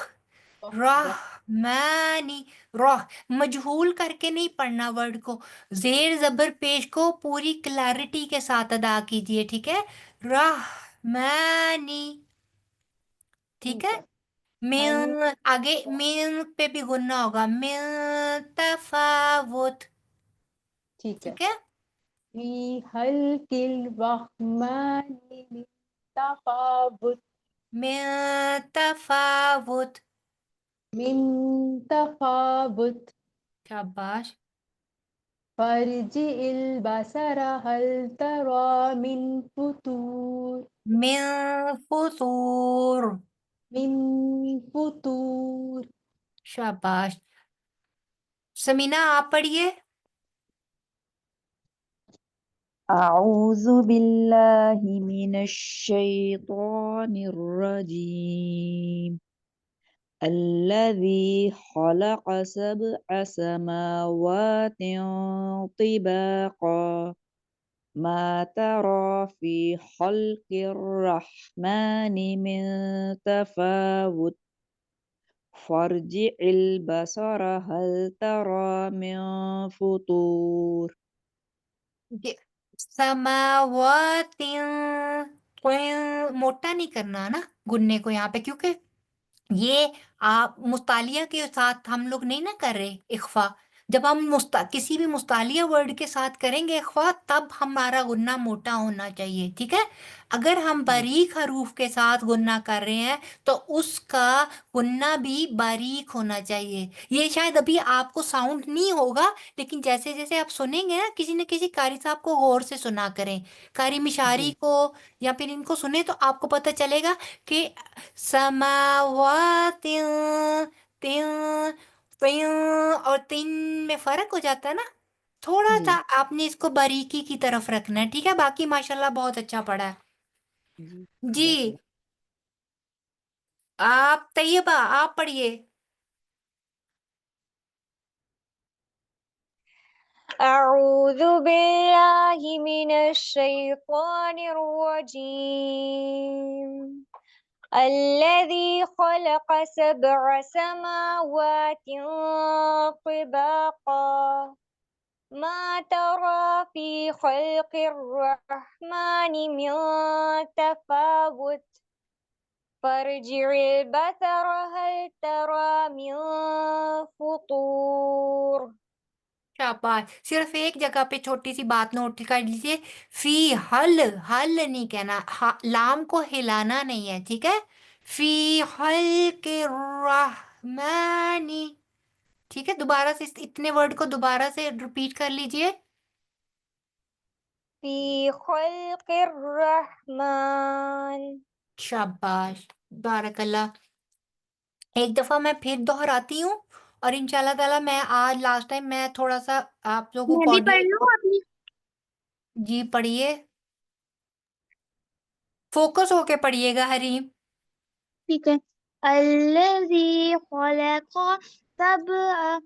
رحمانی، راہ مجہول کر کے نہیں پڑھنا ورڈ کو، زیر زبر پیش کو پوری کلیرٹی کے ساتھ ادا کیجئے، ٹھیک ہے؟ رحمانی، ٹھیک ہے؟ ہے حل من آگے من پہ بھی گننا ہوگا، من تفاوت، ٹھیک ہے ٹھیک ہے؟ فی حلق الرحمن من تفاوت، من تفاوت، من تفاوت، شاباش، فرجع البصر هل ترى من فطور، من فطور، من فطور. شاباش. سمینا آپ پڑھیے. أعوذ بالله من الشيطان الرجيم الذي خلق سبع سماوات طباقا ما ترى في خلق الرحمن من تفاوت فارجع البصر هل ترى من فطور. سماوات، موٹا نہیں کرنا نا گننے کو یہاں پہ، کیونکہ یہ آپ مستعلیہ کے ساتھ ہم لوگ نہیں نا کر رہے اخفا. جب ہم کسی بھی مستعلیہ ورڈ کے ساتھ کریں گے اخفا، تب ہمارا غنہ موٹا ہونا چاہیے، ٹھیک ہے؟ اگر ہم باریک حروف کے ساتھ غنہ کر رہے ہیں تو اس کا غنہ بھی باریک ہونا چاہیے. یہ شاید ابھی آپ کو ساؤنڈ نہیں ہوگا، لیکن جیسے جیسے آپ سنیں گے نا، کسی نہ کسی قاری صاحب کو غور سے سنا کریں، قاری مشاری کو یا پھر ان کو سنیں تو آپ کو پتہ چلے گا کہ سماوات، تین، تین اور تین میں فرق ہو جاتا ہے نا. تھوڑا جی سا آپ نے اس کو باریکی کی طرف رکھنا ہے، ٹھیک ہے؟ باقی ماشاءاللہ بہت اچھا پڑھا ہے. جی جی جزاک اللہ. آپ طیبہ آپ پڑھیے. أعوذ بالله من الشيطان الرجيم الذي خلق سبع سماوات طباقا ما ترى في خلق الرحمن من تفاوت فارجع البصر هل ترى من فطور. شاباش. صرف ایک جگہ پہ چھوٹی سی بات نوٹ کر لیجیے، فی حل، حل نہیں کہنا، لام کو ہلانا نہیں ہے، ٹھیک ہے؟ فی حل کے رحمانی، ٹھیک ہے؟ دوبارہ سے اتنے ورڈ کو دوبارہ سے ریپیٹ کر لیجیے. في خلق الرحمن. شاباش، بارک اللہ. ایک دفعہ میں پھر دہراتی ہوں، اور انشاءاللہ تعالیٰ میں آج لاسٹ ٹائم میں تھوڑا سا آپ لوگوں میں کو بھی پڑھ آڈیو. لوں ابھی؟ جی پڑھیے، فوکس ہو کے پڑھیے گا حریم. ٹھیک ہے. الذي خلق سبع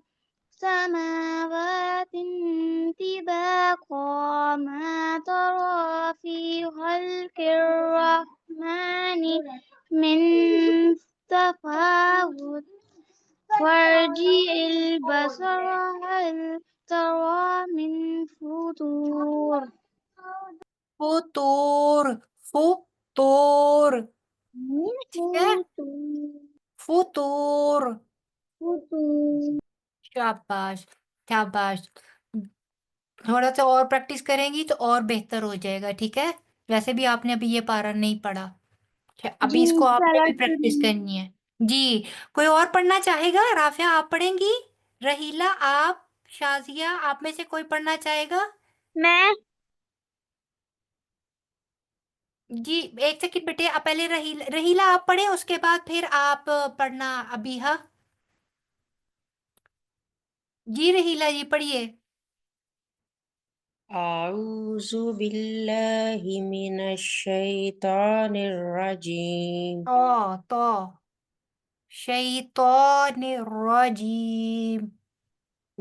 سماوات طباقا ما ترى في خلق الرحمن من تفاوت فارجع البصر هل ترى من فطور. فطور، فطور، ٹھیک ہے؟ فطور. شاباش، شاباش. تھوڑا سا اور پریکٹس کریں گی تو اور بہتر ہو جائے گا، ٹھیک ہے؟ ویسے بھی آپ نے ابھی یہ پارا نہیں پڑھا، جی ابھی اس کو آپ نے انشاءاللہ بھی پریکٹس کروں کرنی ہے. جی کوئی اور پڑھنا چاہے گا؟ رافعہ آپ پڑھیں گی؟ رحیلہ آپ؟ شازیہ آپ میں سے کوئی پڑھنا چاہے گا؟ میں. جی ایک سیکنڈ بیٹے، آپ پہلے رحیلہ آپ پڑھیں، اس کے بعد پھر آپ پڑھنا ابیہا. جی رحیلہ جی پڑھیے. أعوذ بالله من الشيطان الرجيم تو شیطان الرجیم.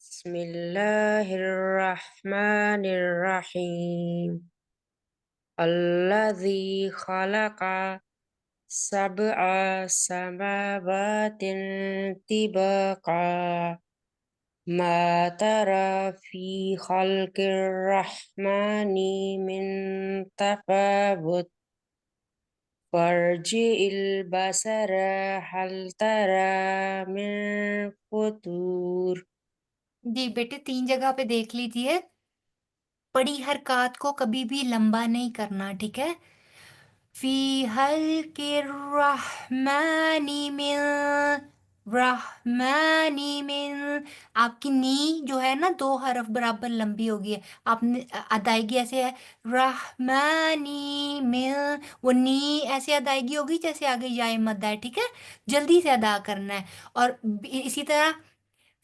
بسم الله الرحمن الرحيم الذي خلق سبع سماوات طباقا ما ترى في خلق الرحمن من تفاوت فارجع البصر هل ترى من فطور جی بیٹے 3 جگہ پہ دیکھ لیجئے، بڑی حرکات کو کبھی بھی لمبا نہیں کرنا، ٹھیک ہے؟ فی حلق الرحمن من رحمانی من، آپ کی نی جو ہے نا 2 حرف برابر لمبی ہوگی ہے، آپ نے ادائیگی ایسے ہے رحمانی من، وہ نی ایسے ادائیگی ہوگی جیسے آگے یائے مد ہے، ٹھیک ہے؟ جلدی سے ادا کرنا ہے۔ اور اسی طرح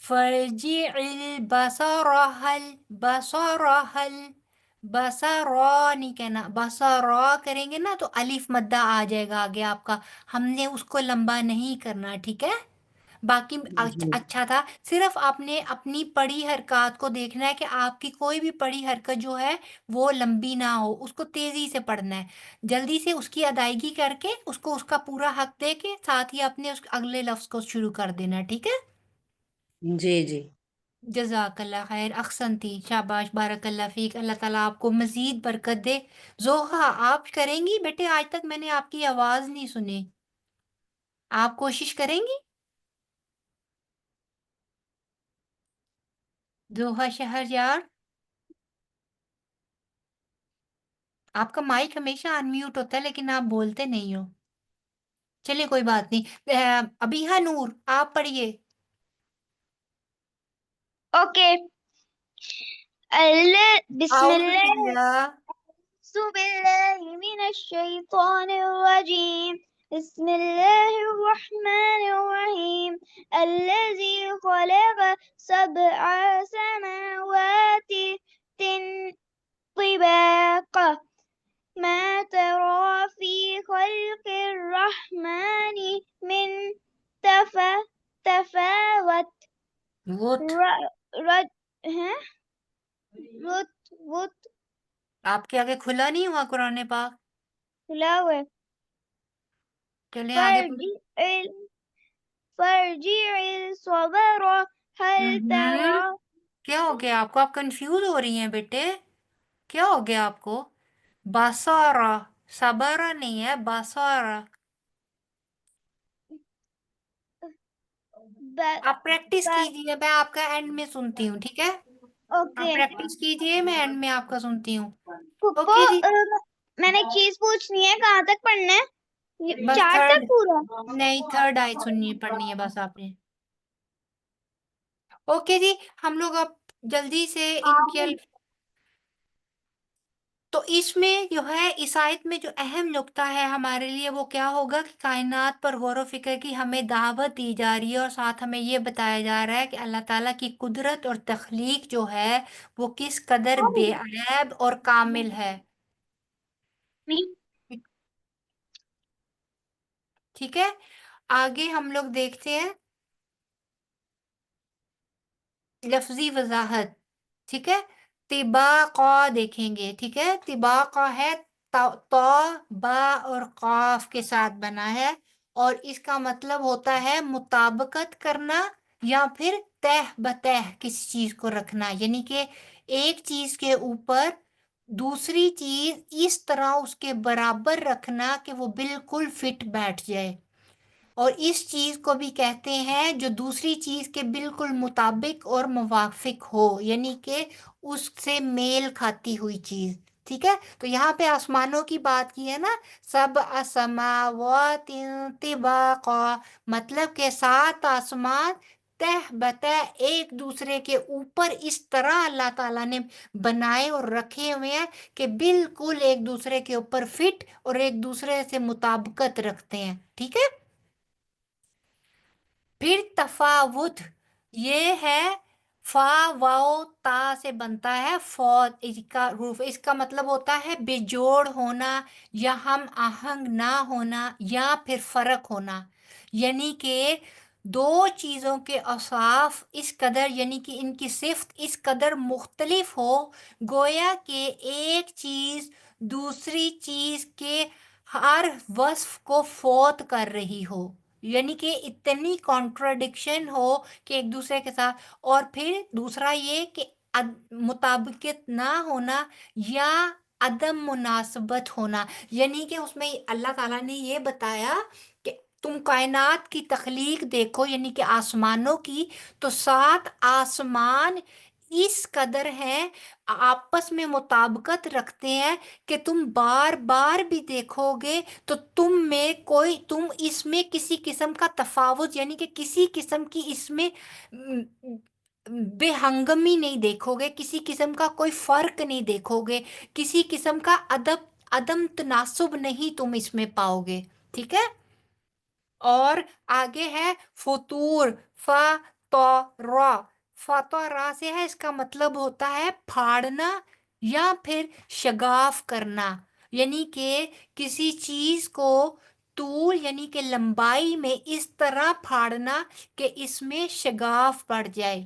فرجع البصر هل بصر هل بصرا نہیں کہنا، بصرا کریں گے نا تو الف مدہ آ جائے گا آگے آپ کا، ہم نے اس کو لمبا نہیں کرنا، ٹھیک ہے؟ باقی اچھا تھا، صرف آپ نے اپنی پڑھی حرکات کو دیکھنا ہے کہ آپ کی کوئی بھی پڑھی حرکت جو ہے وہ لمبی نہ ہو، اس کو تیزی سے پڑھنا ہے، جلدی سے اس کی ادائیگی کر کے اس کو اس کا پورا حق دے کے ساتھ ہی اپنے اس اگلے لفظ کو شروع کر دینا، ٹھیک ہے؟ جی جی جزاک اللہ خیر، احسنتی، شاباش، بارک اللہ فیک، اللہ تعالیٰ آپ کو مزید برکت دے۔ زوحا آپ کریں گی بیٹے؟ آج تک میں نے آپ کی آواز نہیں سنی، آپ کوشش کریں گی؟ زوحا شہریار، آپ کا مائک ہمیشہ انمیوٹ ہوتا ہے لیکن آپ بولتے نہیں ہو، چلیے کوئی بات نہیں۔ ابیحہ نور آپ پڑھیے۔ اوکے، بسم اعوذ اللہ، باللہ، أعوذ بالله من الشيطان الرجيم. بسم الله الرحمن الرحيم. الذي خلق سبع سماوات طباقا ما ترى في خلق الرحمن من تفاوت وٹ رد ها رد آپ کے آگے کھلا نہیں ہوا قرآن پاک؟ تلاوة چلیں آگے پڑھیں۔ فرجع الصبر هل ترى کیا ہو گیا آپ کو؟ آپ کنفیوز ہو رہی ہیں بیٹے، کیا ہو گیا آپ کو؟ باسارا، صبر نہیں ہے، باسارا۔ آپ پریکٹس کیجئے، میں آپ کا اینڈ میں سنتی ہوں، ٹھیک ہے؟ آپ اوکے پریکٹس کیجئے، میں اینڈ میں آپ کا سنتی ہوں۔ پھپھو، اوکے جی، میں نے ایک چیز پوچھنی ہے، کہاں تک پڑھنا ہے؟ بس 4 تھرڈ، تک پورا؟ نہیں تھرڈ آئی سننی پڑھنی ہے بس آپ نے۔ اوکے جی، ہم لوگ اب جلدی سے ان کی تو اس میں جو ہے اس آیت میں جو اہم نقطہ ہے ہمارے لیے وہ کیا ہوگا کہ کائنات پر غور و فکر کی ہمیں دعوت دی جا رہی ہے، اور ساتھ ہمیں یہ بتایا جا رہا ہے کہ اللہ تعالیٰ کی قدرت اور تخلیق جو ہے وہ کس قدر بے عیب اور کامل ہے، ٹھیک ہے؟ آگے ہم لوگ دیکھتے ہیں لفظی وضاحت، ٹھیک ہے؟ طباقہ دیکھیں گے، ٹھیک ہے؟ طباقہ ہے تو با اور قاف کے ساتھ بنا ہے، اور اس کا مطلب ہوتا ہے مطابقت کرنا یا پھر تہ بتہ کسی چیز کو رکھنا، یعنی کہ ایک چیز کے اوپر دوسری چیز اس طرح اس کے برابر رکھنا کہ وہ بالکل فٹ بیٹھ جائے، اور اس چیز کو بھی کہتے ہیں جو دوسری چیز کے بالکل مطابق اور موافق ہو، یعنی کہ اس سے میل کھاتی ہوئی چیز، ٹھیک ہے؟ تو یہاں پہ آسمانوں کی بات کی ہے نا، سبع سماوات طباقا، مطلب کہ 7 آسمان تہ بتہ ایک دوسرے کے اوپر اس طرح اللہ تعالیٰ نے بنائے اور رکھے ہوئے ہیں کہ بالکل ایک دوسرے کے اوپر فٹ اور ایک دوسرے سے مطابقت رکھتے ہیں، ٹھیک ہے؟ پھر تفاوت، یہ ہے فا واو تا سے بنتا ہے فوت، اس کا حروف، اس کا مطلب ہوتا ہے بجوڑ ہونا یا ہم آہنگ نہ ہونا یا پھر فرق ہونا، یعنی کہ دو چیزوں کے اوصاف اس قدر، یعنی کہ ان کی صفت اس قدر مختلف ہو، گویا کہ ایک چیز دوسری چیز کے ہر وصف کو فوت کر رہی ہو، یعنی کہ اتنی کانٹراڈکشن ہو کہ ایک دوسرے کے ساتھ، اور پھر دوسرا یہ کہ مطابقت نہ ہونا یا عدم مناسبت ہونا، یعنی کہ اس میں اللہ تعالیٰ نے یہ بتایا کہ تم کائنات کی تخلیق دیکھو، یعنی کہ آسمانوں کی، تو 7 آسمان اس قدر ہیں، آپس میں مطابقت رکھتے ہیں کہ تم بار بار بھی دیکھو گے تو تم اس میں کسی قسم کا تفاوت، یعنی کہ کسی قسم کی اس میں بے ہنگمی نہیں دیکھو گے، کسی قسم کا کوئی فرق نہیں دیکھو گے، کسی قسم کا عدم تناسب نہیں تم اس میں پاؤ گے، ٹھیک ہے؟ اور آگے ہے فطور، فا تو را، فا تو را سے ہے، اس کا مطلب ہوتا ہے پھاڑنا یا پھر شگاف کرنا، یعنی کہ کسی چیز کو طول یعنی کہ لمبائی میں اس طرح پھاڑنا کہ اس میں شگاف پڑ جائے،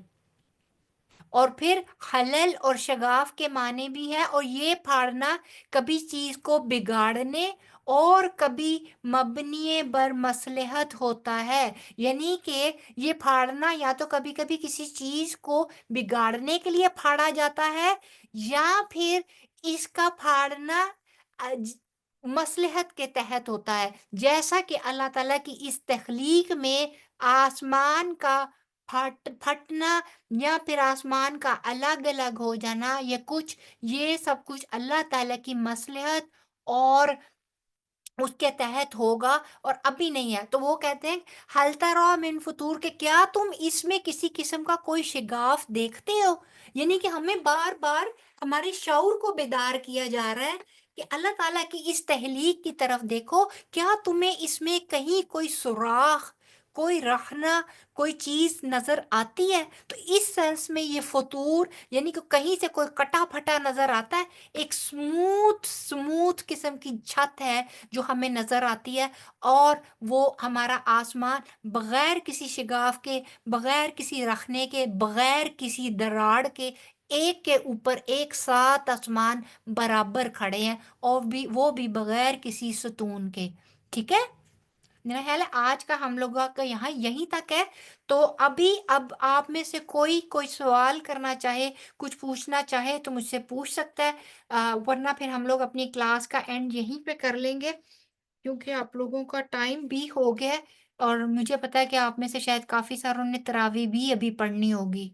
اور پھر خلل اور شگاف کے معنی بھی ہے، اور یہ پھاڑنا کبھی چیز کو بگاڑنے اور کبھی مبنی بر مصلحت ہوتا ہے، یعنی کہ یہ پھاڑنا یا تو کبھی کبھی کسی چیز کو بگاڑنے کے لیے پھاڑا جاتا ہے، یا پھر اس کا پھاڑنا مصلحت کے تحت ہوتا ہے، جیسا کہ اللہ تعالیٰ کی اس تخلیق میں آسمان کا پھٹنا یا پھر آسمان کا الگ الگ ہو جانا، یہ سب کچھ اللہ تعالیٰ کی مصلحت اور اس کے تحت ہوگا، اور ابھی نہیں ہے، تو وہ کہتے ہیں حل تری من فطور، کہ کیا تم اس میں کسی قسم کا کوئی شگاف دیکھتے ہو، یعنی کہ ہمیں بار بار ہمارے شعور کو بیدار کیا جا رہا ہے کہ اللہ تعالیٰ کی اس تخلیق کی طرف دیکھو، کیا تمہیں اس میں کہیں کوئی سوراخ، کوئی رخنا، کوئی چیز نظر آتی ہے؟ تو اس سینس میں یہ فطور یعنی کہ کہیں سے کوئی کٹا پھٹا نظر آتا ہے، ایک سموتھ قسم کی چھت ہے جو ہمیں نظر آتی ہے، اور وہ ہمارا آسمان بغیر کسی شگاف کے، بغیر کسی رکھنے کے، بغیر کسی دراڑ کے، ایک کے اوپر ایک 7 آسمان برابر کھڑے ہیں، اور وہ بھی بغیر کسی ستون کے، ٹھیک ہے؟ میرا خیال ہے آج کا ہم لوگوں کا یہیں تک ہے، تو اب آپ میں سے کوئی سوال کرنا چاہے، کچھ پوچھنا چاہے تو مجھ سے پوچھ سکتا ہے، ورنہ پھر ہم لوگ اپنی کلاس کا اینڈ یہیں پہ کر لیں گے، کیونکہ آپ لوگوں کا ٹائم بھی ہو گیا ہے، اور مجھے پتا ہے کہ آپ میں سے شاید کافی ساروں نے تراویح بھی ابھی پڑھنی ہوگی،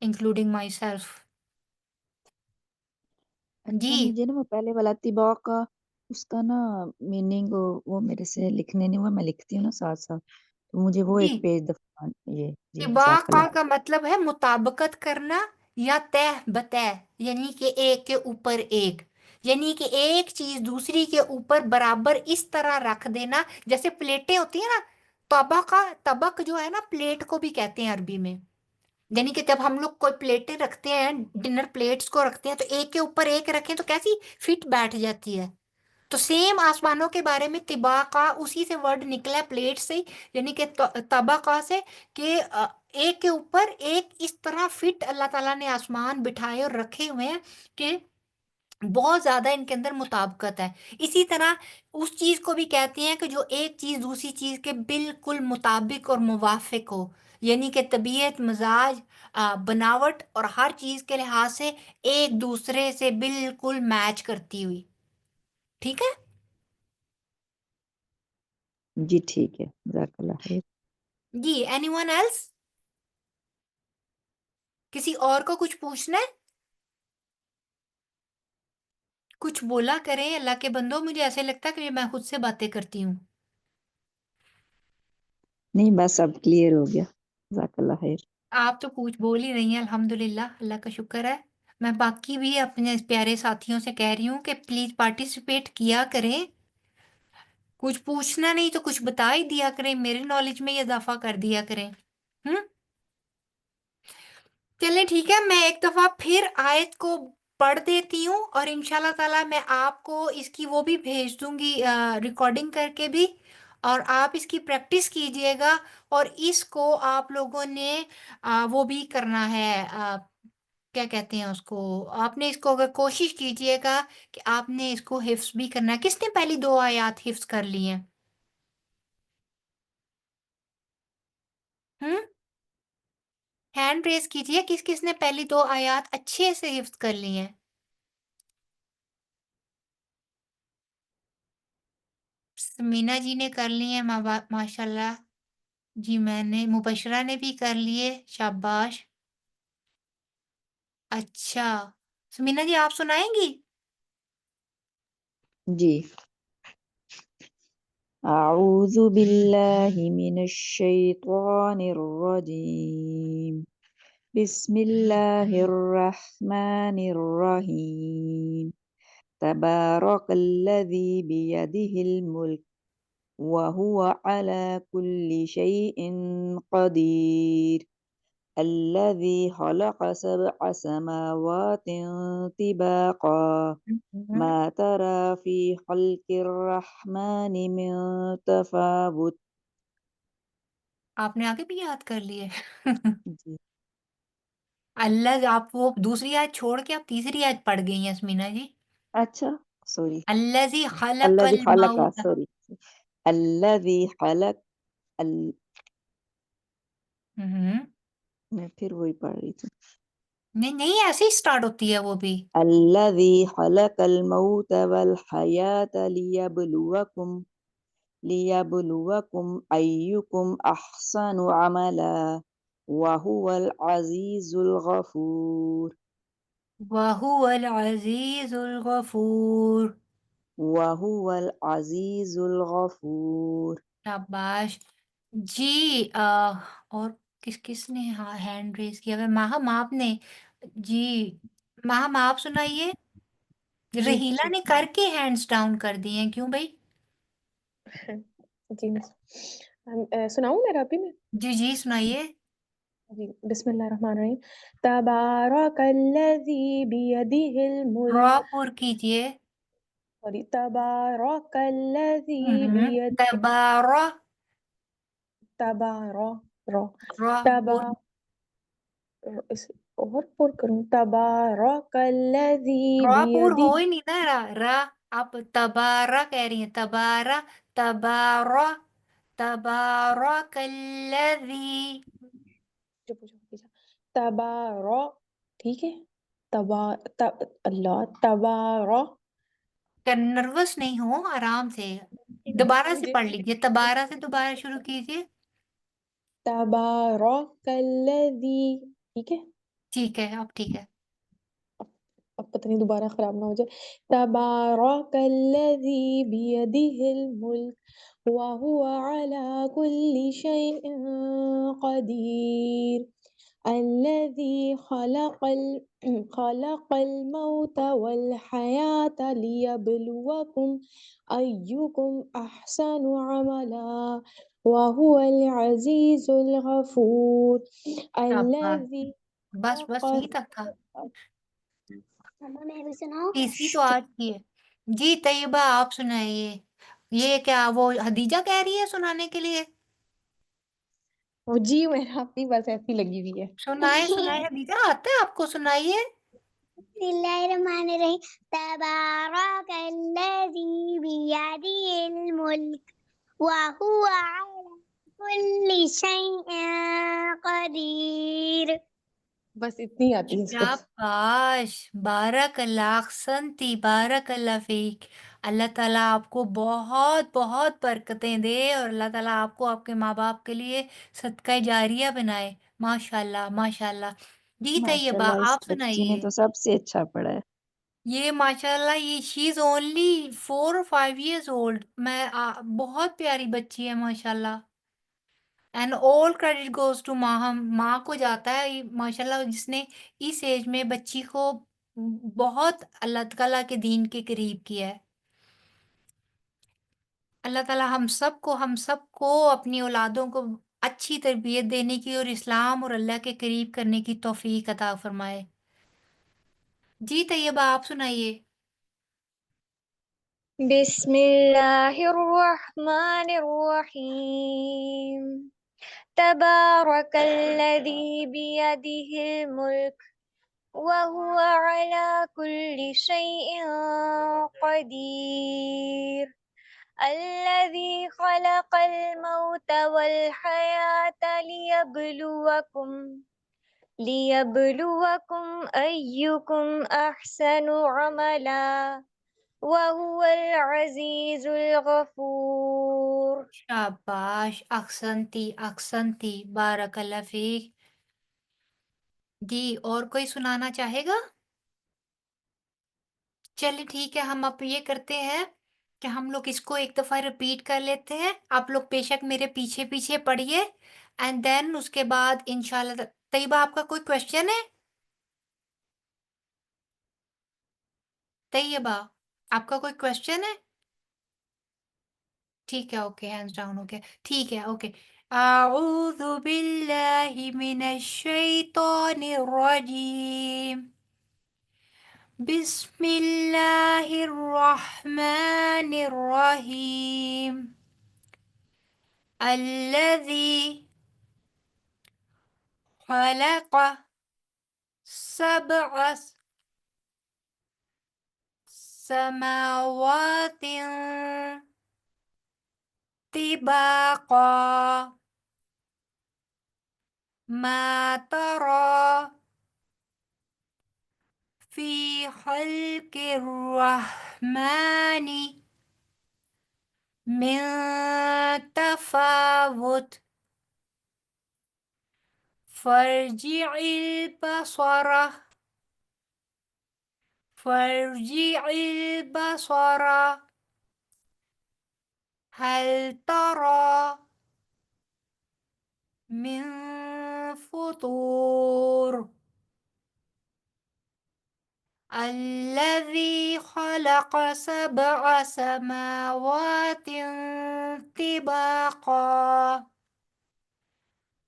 انکلوڈنگ مائی سیلف۔ اچھا، جی مجھے نا وہ پہلے والا طباع کا اس کا نا میننگ وہ میرے سے لکھنے نہیں ہوا، میں لکھتی ہوں نا ساتھ ساتھ، تو مجھے وہ جی، ایک پیج دفعہ یہ جی جزاک طباقہ اللہ کا مطلب ہے مطابقت کرنا یا تہ بتہ، یعنی کہ ایک کے اوپر ایک، یعنی کہ ایک چیز دوسری کے اوپر برابر اس طرح رکھ دینا، جیسے پلیٹیں ہوتی ہیں نا، طبق جو ہے نا پلیٹ کو بھی کہتے ہیں عربی میں، یعنی کہ جب ہم لوگ کوئی پلیٹیں رکھتے ہیں، ڈنر پلیٹس کو رکھتے ہیں، تو ایک کے اوپر ایک رکھیں تو کیسی فٹ بیٹھ جاتی ہے، تو سیم آسمانوں کے بارے میں طباقہ اسی سے ورڈ نکلا ہے، پلیٹ سے ہی، یعنی کہ طبقہ سے، کہ ایک کے اوپر ایک اس طرح فٹ اللہ تعالیٰ نے آسمان بٹھائے اور رکھے ہوئے ہیں کہ بہت زیادہ ان کے اندر مطابقت ہے۔ اسی طرح اس چیز کو بھی کہتے ہیں کہ جو ایک چیز دوسری چیز کے بالکل مطابق اور موافق ہو، یعنی کہ طبیعت، مزاج، بناوٹ اور ہر چیز کے لحاظ سے ایک دوسرے سے بالکل میچ کرتی ہوئی، ٹھیک ہے؟ جی ٹھیک ہے، جزاک اللہ خیر۔ جی، اینی ون ایلس؟ کسی اور کو کچھ پوچھنا ہے؟ کچھ بولا کریں اللہ کے بندوں، مجھے ایسے لگتا ہے کہ میں خود سے باتیں کرتی ہوں۔ نہیں بس اب کلیئر ہو گیا، جزاک اللہ خیر۔ آپ تو کچھ بول ہی رہی ہیں، الحمدللہ، اللہ کا شکر ہے۔ میں باقی بھی اپنے پیارے ساتھیوں سے کہہ رہی ہوں کہ پلیز پارٹیسپیٹ کیا کریں، کچھ پوچھنا نہیں تو کچھ بتا ہی دیا کریں، میرے نالج میں اضافہ کر دیا کریں۔ چلیں ٹھیک ہے، میں ایک دفعہ پھر آیت کو پڑھ دیتی ہوں اور انشاءاللہ تعالیٰ میں آپ کو اس کی وہ بھی بھیج دوں گی ریکارڈنگ کر کے بھی، اور آپ اس کی پریکٹس کیجئے گا، اور اس کو آپ لوگوں نے وہ بھی کرنا ہے، کیا کہتے ہیں اس کو، آپ نے اس کو اگر کوشش کیجئے گا کہ آپ نے اس کو حفظ بھی کرنا ہے۔ کس نے پہلی 2 آیات حفظ کر لی ہیں؟ ہم ہینڈ ریز کیجئے، کس کس نے پہلی 2 آیات اچھے سے حفظ کر لی ہیں؟ سمینا جی نے کر لی ہیں، ماشاء اللہ جی، میں نے مبشرہ نے بھی کر لیے، شاباش۔ اچھا سمینا جی آپ سنائیں گی؟ جی اعوذ باللہ من الشیطان الرجیم بسم اللہ الرحمن الرحیم تبارک الذی بیدہ الملک وهو على كل شيء قدير الذي خلق 7 سماوات طباقا ما ترى في خلق الرحمن من تفاوت آپ نے آگے بھی یاد کر لیے؟ جی اللہ، آپ وہ دوسری آیت چھوڑ کے آپ تیسری آیت پڑھ گئی ہیں سمینا جی۔ اچھا سوری الذی خلق الذي خلق الموت۔ سوری الذي خلق ال... ہوں، میں پھر وہی پڑھ رہی تھی نہیں نہیں، ایسے ہی سٹارٹ ہوتی ہے وہ بھی۔ الذي خلق الموت والحياة ليبلوكم أيكم أحسن عملا وهو العزيز الغفور وَهُوَ الْعَزِيزُ الْغَفُورُ۔ وهو العزيز الغفور شاباش جی۔ اور کس کس نے ہینڈ ریز کیا ہوا ہے؟ ماہم آپ نے؟ جی ماہم آپ سنائیے۔ جی رحیلہ جی نے کر کے ہینڈز ڈاؤن کر دیے ہیں، کیوں بھائی؟ جی سناؤں میرا ابھی میں؟ جی جی سنائیے۔ جی بسم اللہ الرحمن الرحیم تبارک الذی بیدہ را الملک پر کیجئے۔ سوری تبارک الذی بیدہ تبارہ، تبارہ را را تبا پر، اس اور پر کروں تبارک الذی را پر بیدہ ہو ہی نہیں نا، را آپ تبارہ کہہ رہی ہیں، تبارہ، تبارہ، تبارک الذی۔ تبارہ ٹھیک ہے اللہ تبارہ نروس نہیں ہو، آرام سے دوبارہ سے جی پڑھ لیجئے، تبارہ سے دوبارہ شروع کیجئے۔ تبارک الذی ٹھیک ہے ٹھیک ہے اب ٹھیک ہے۔ اب پتہ نہیں دوبارہ خراب نہ ہو جائے تبارک الذی بیدہ الملک وہو علی کل شیء قدیر الذي خلق الموت والحياة ليبلوكم أيكم أحسن عملا وهو العزيز الغفور شاباش، الذي بس بس یہی تک تھا، میں بھی سناؤں؟ تیسری تو آج کی ہے۔ جی طیبہ آپ سنائیے، یہ کیا وہ حدیجہ کہہ رہی ہے سنانے کے لیے؟ جی میرا اپنی بس ایسی لگی ہوئی ہے سنائے سنائے، حدیجہ آتا ہے آپ کو؟ سنائیے۔ بسم اللہ الرحمن الرحیم تبارک الذی بیدہ الملک وہو علی کل شیء قدیر۔ بس اتنی آتی ہے اس کو شاباش، بارک اللہ، احسنتی، بارک اللہ فیک۔ اللہ تعالیٰ آپ کو بہت بہت برکتیں دے، اور اللہ تعالیٰ آپ کو آپ کے ماں باپ کے لیے صدقہ جاریہ بنائے۔ ماشاء اللہ ماشاء اللہ۔ جی ماشاء طیبہ اللہ اس آپ بچی نے سنائیے۔ تو سب سے اچھا پڑھا ہے یہ ماشاء اللہ، یہ شی is only 4 or 5 years old، میں بہت پیاری بچی ہے ماشاء اللہ۔ And all credit goes to ماں، ماں کو جاتا ہے یہ ماشاء اللہ، جس نے اس ایج میں بچی کو بہت اللہ تعالیٰ کے دین کے قریب کیا ہے۔ اللہ تعالیٰ ہم سب کو اپنی اولادوں کو اچھی تربیت دینے کی اور اسلام اور اللہ کے قریب کرنے کی توفیق عطا فرمائے۔ جی طیبہ آپ سنائیے۔ بسم اللہ الرحمن الرحیم تبارک الذی بیدہ الملک وهو على كل شيء قدير الذي خلق الموت والحياة ليبلوكم أيكم أحسن عملا وهو العزيز الغفور۔ شاباش، احسنتی احسنتی، بارک اللہ فیک۔ جی اور کوئی سنانا چاہے گا؟ چلے ٹھیک ہے، ہم اب یہ کرتے ہیں کہ ہم لوگ اس کو ایک دفعہ ریپیٹ کر لیتے ہیں، آپ لوگ بے شک میرے پیچھے پیچھے پڑھیے، اینڈ دین اس کے بعد انشاءاللہ۔ طیبہ آپ کا کوئی کوشچن ہے؟ طیبہ آپ کا کوئی کوشچن ہے؟ ٹھیک ہے، اوکے، ہینڈز ڈاؤن ہو گیا، ٹھیک ہے، اوکے۔ اعوذ باللہ من الشیطان الرجیم، بسم اللہ الرحمن الرحیم، الذی خلق سبع سماوات طباقا ما ترى في خلق الرحمن من تفاوت فارجع البصر هل ترى من فطور الذي خلق سبع سماوات طباقا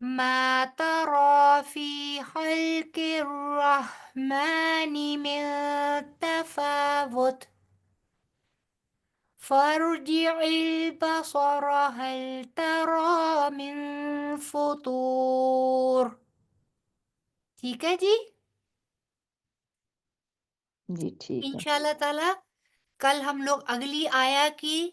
ما ترى في خلق الرحمن من تفاوت فارجع البصر هل ترى من فطور۔ ٹھیک ہے جی، جی ٹھیک ہے۔ انشاءاللہ تعالی کل ہم لوگ اگلی آیا کی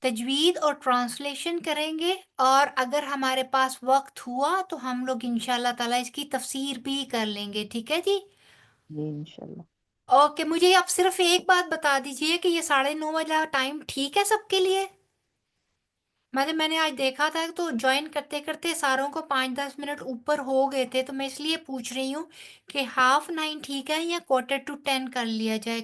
تجوید اور ٹرانسلیشن کریں گے، اور اگر ہمارے پاس وقت ہوا تو ہم لوگ انشاءاللہ تعالی اس کی تفسیر بھی کر لیں گے، ٹھیک ہے جی؟ جی انشاءاللہ۔ اوکے، مجھے آپ صرف ایک بات بتا دیجئے کہ یہ 9:30 والا ٹائم ٹھیک ہے سب کے لیے؟ میں نے آج دیکھا تھا تو جوائن کرتے کرتے ساروں کو 5-10 منٹ اوپر ہو گئے تھے، تو میں اس لیے پوچھ رہی ہوں کہ 9:30 ٹھیک ہے یا 9:45 کر لیا جائے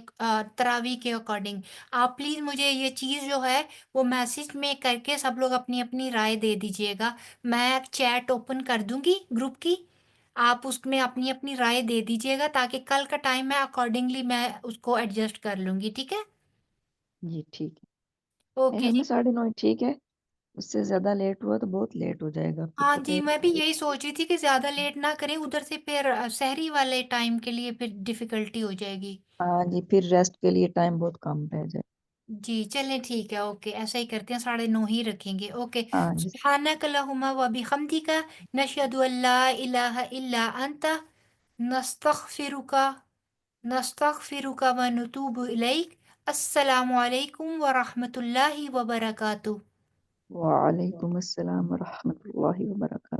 تراویح کے اکارڈنگ۔ آپ پلیز مجھے یہ چیز جو ہے وہ میسج میں کر کے سب لوگ اپنی اپنی رائے دے دیجئے گا، میں چیٹ اوپن کر دوں گی گروپ کی، آپ اس میں اپنی اپنی رائے دے دیجئے گا تاکہ کل کا ٹائم میں اکارڈنگلی میں اس کو ایڈجسٹ کر لوں گی، ٹھیک ہے؟ جی ٹھیک ہے، اوکے جی۔ ہمیں 9:30 ٹھیک ہے، اس سے زیادہ لیٹ ہوا تو بہت لیٹ ہو جائے گا، پھر ہاں پتہ جی، میں بھی ہے۔ یہی سوچ رہی تھی کہ زیادہ لیٹ نہ کریں، ادھر سے پھر سحری والے ٹائم کے لیے پھر ڈیفیکلٹی ہو جائے گی۔ ہاں جی، پھر ریسٹ کے لیے ٹائم بہت کم رہ جائے۔ جی چلیں ٹھیک ہے، اوکے ایسا ہی کرتے ہیں، 9:30 ہی رکھیں گے، اوکے۔ ہاں جی، سبحانک اللہم و بحمدک نشہد ان لا الہ الا انت نستغفرک و نتوب الیک۔ السلام علیکم ورحمۃ اللہ وبرکاتہ۔ وعلیکم السلام ورحمۃ اللہ وبرکاتہ۔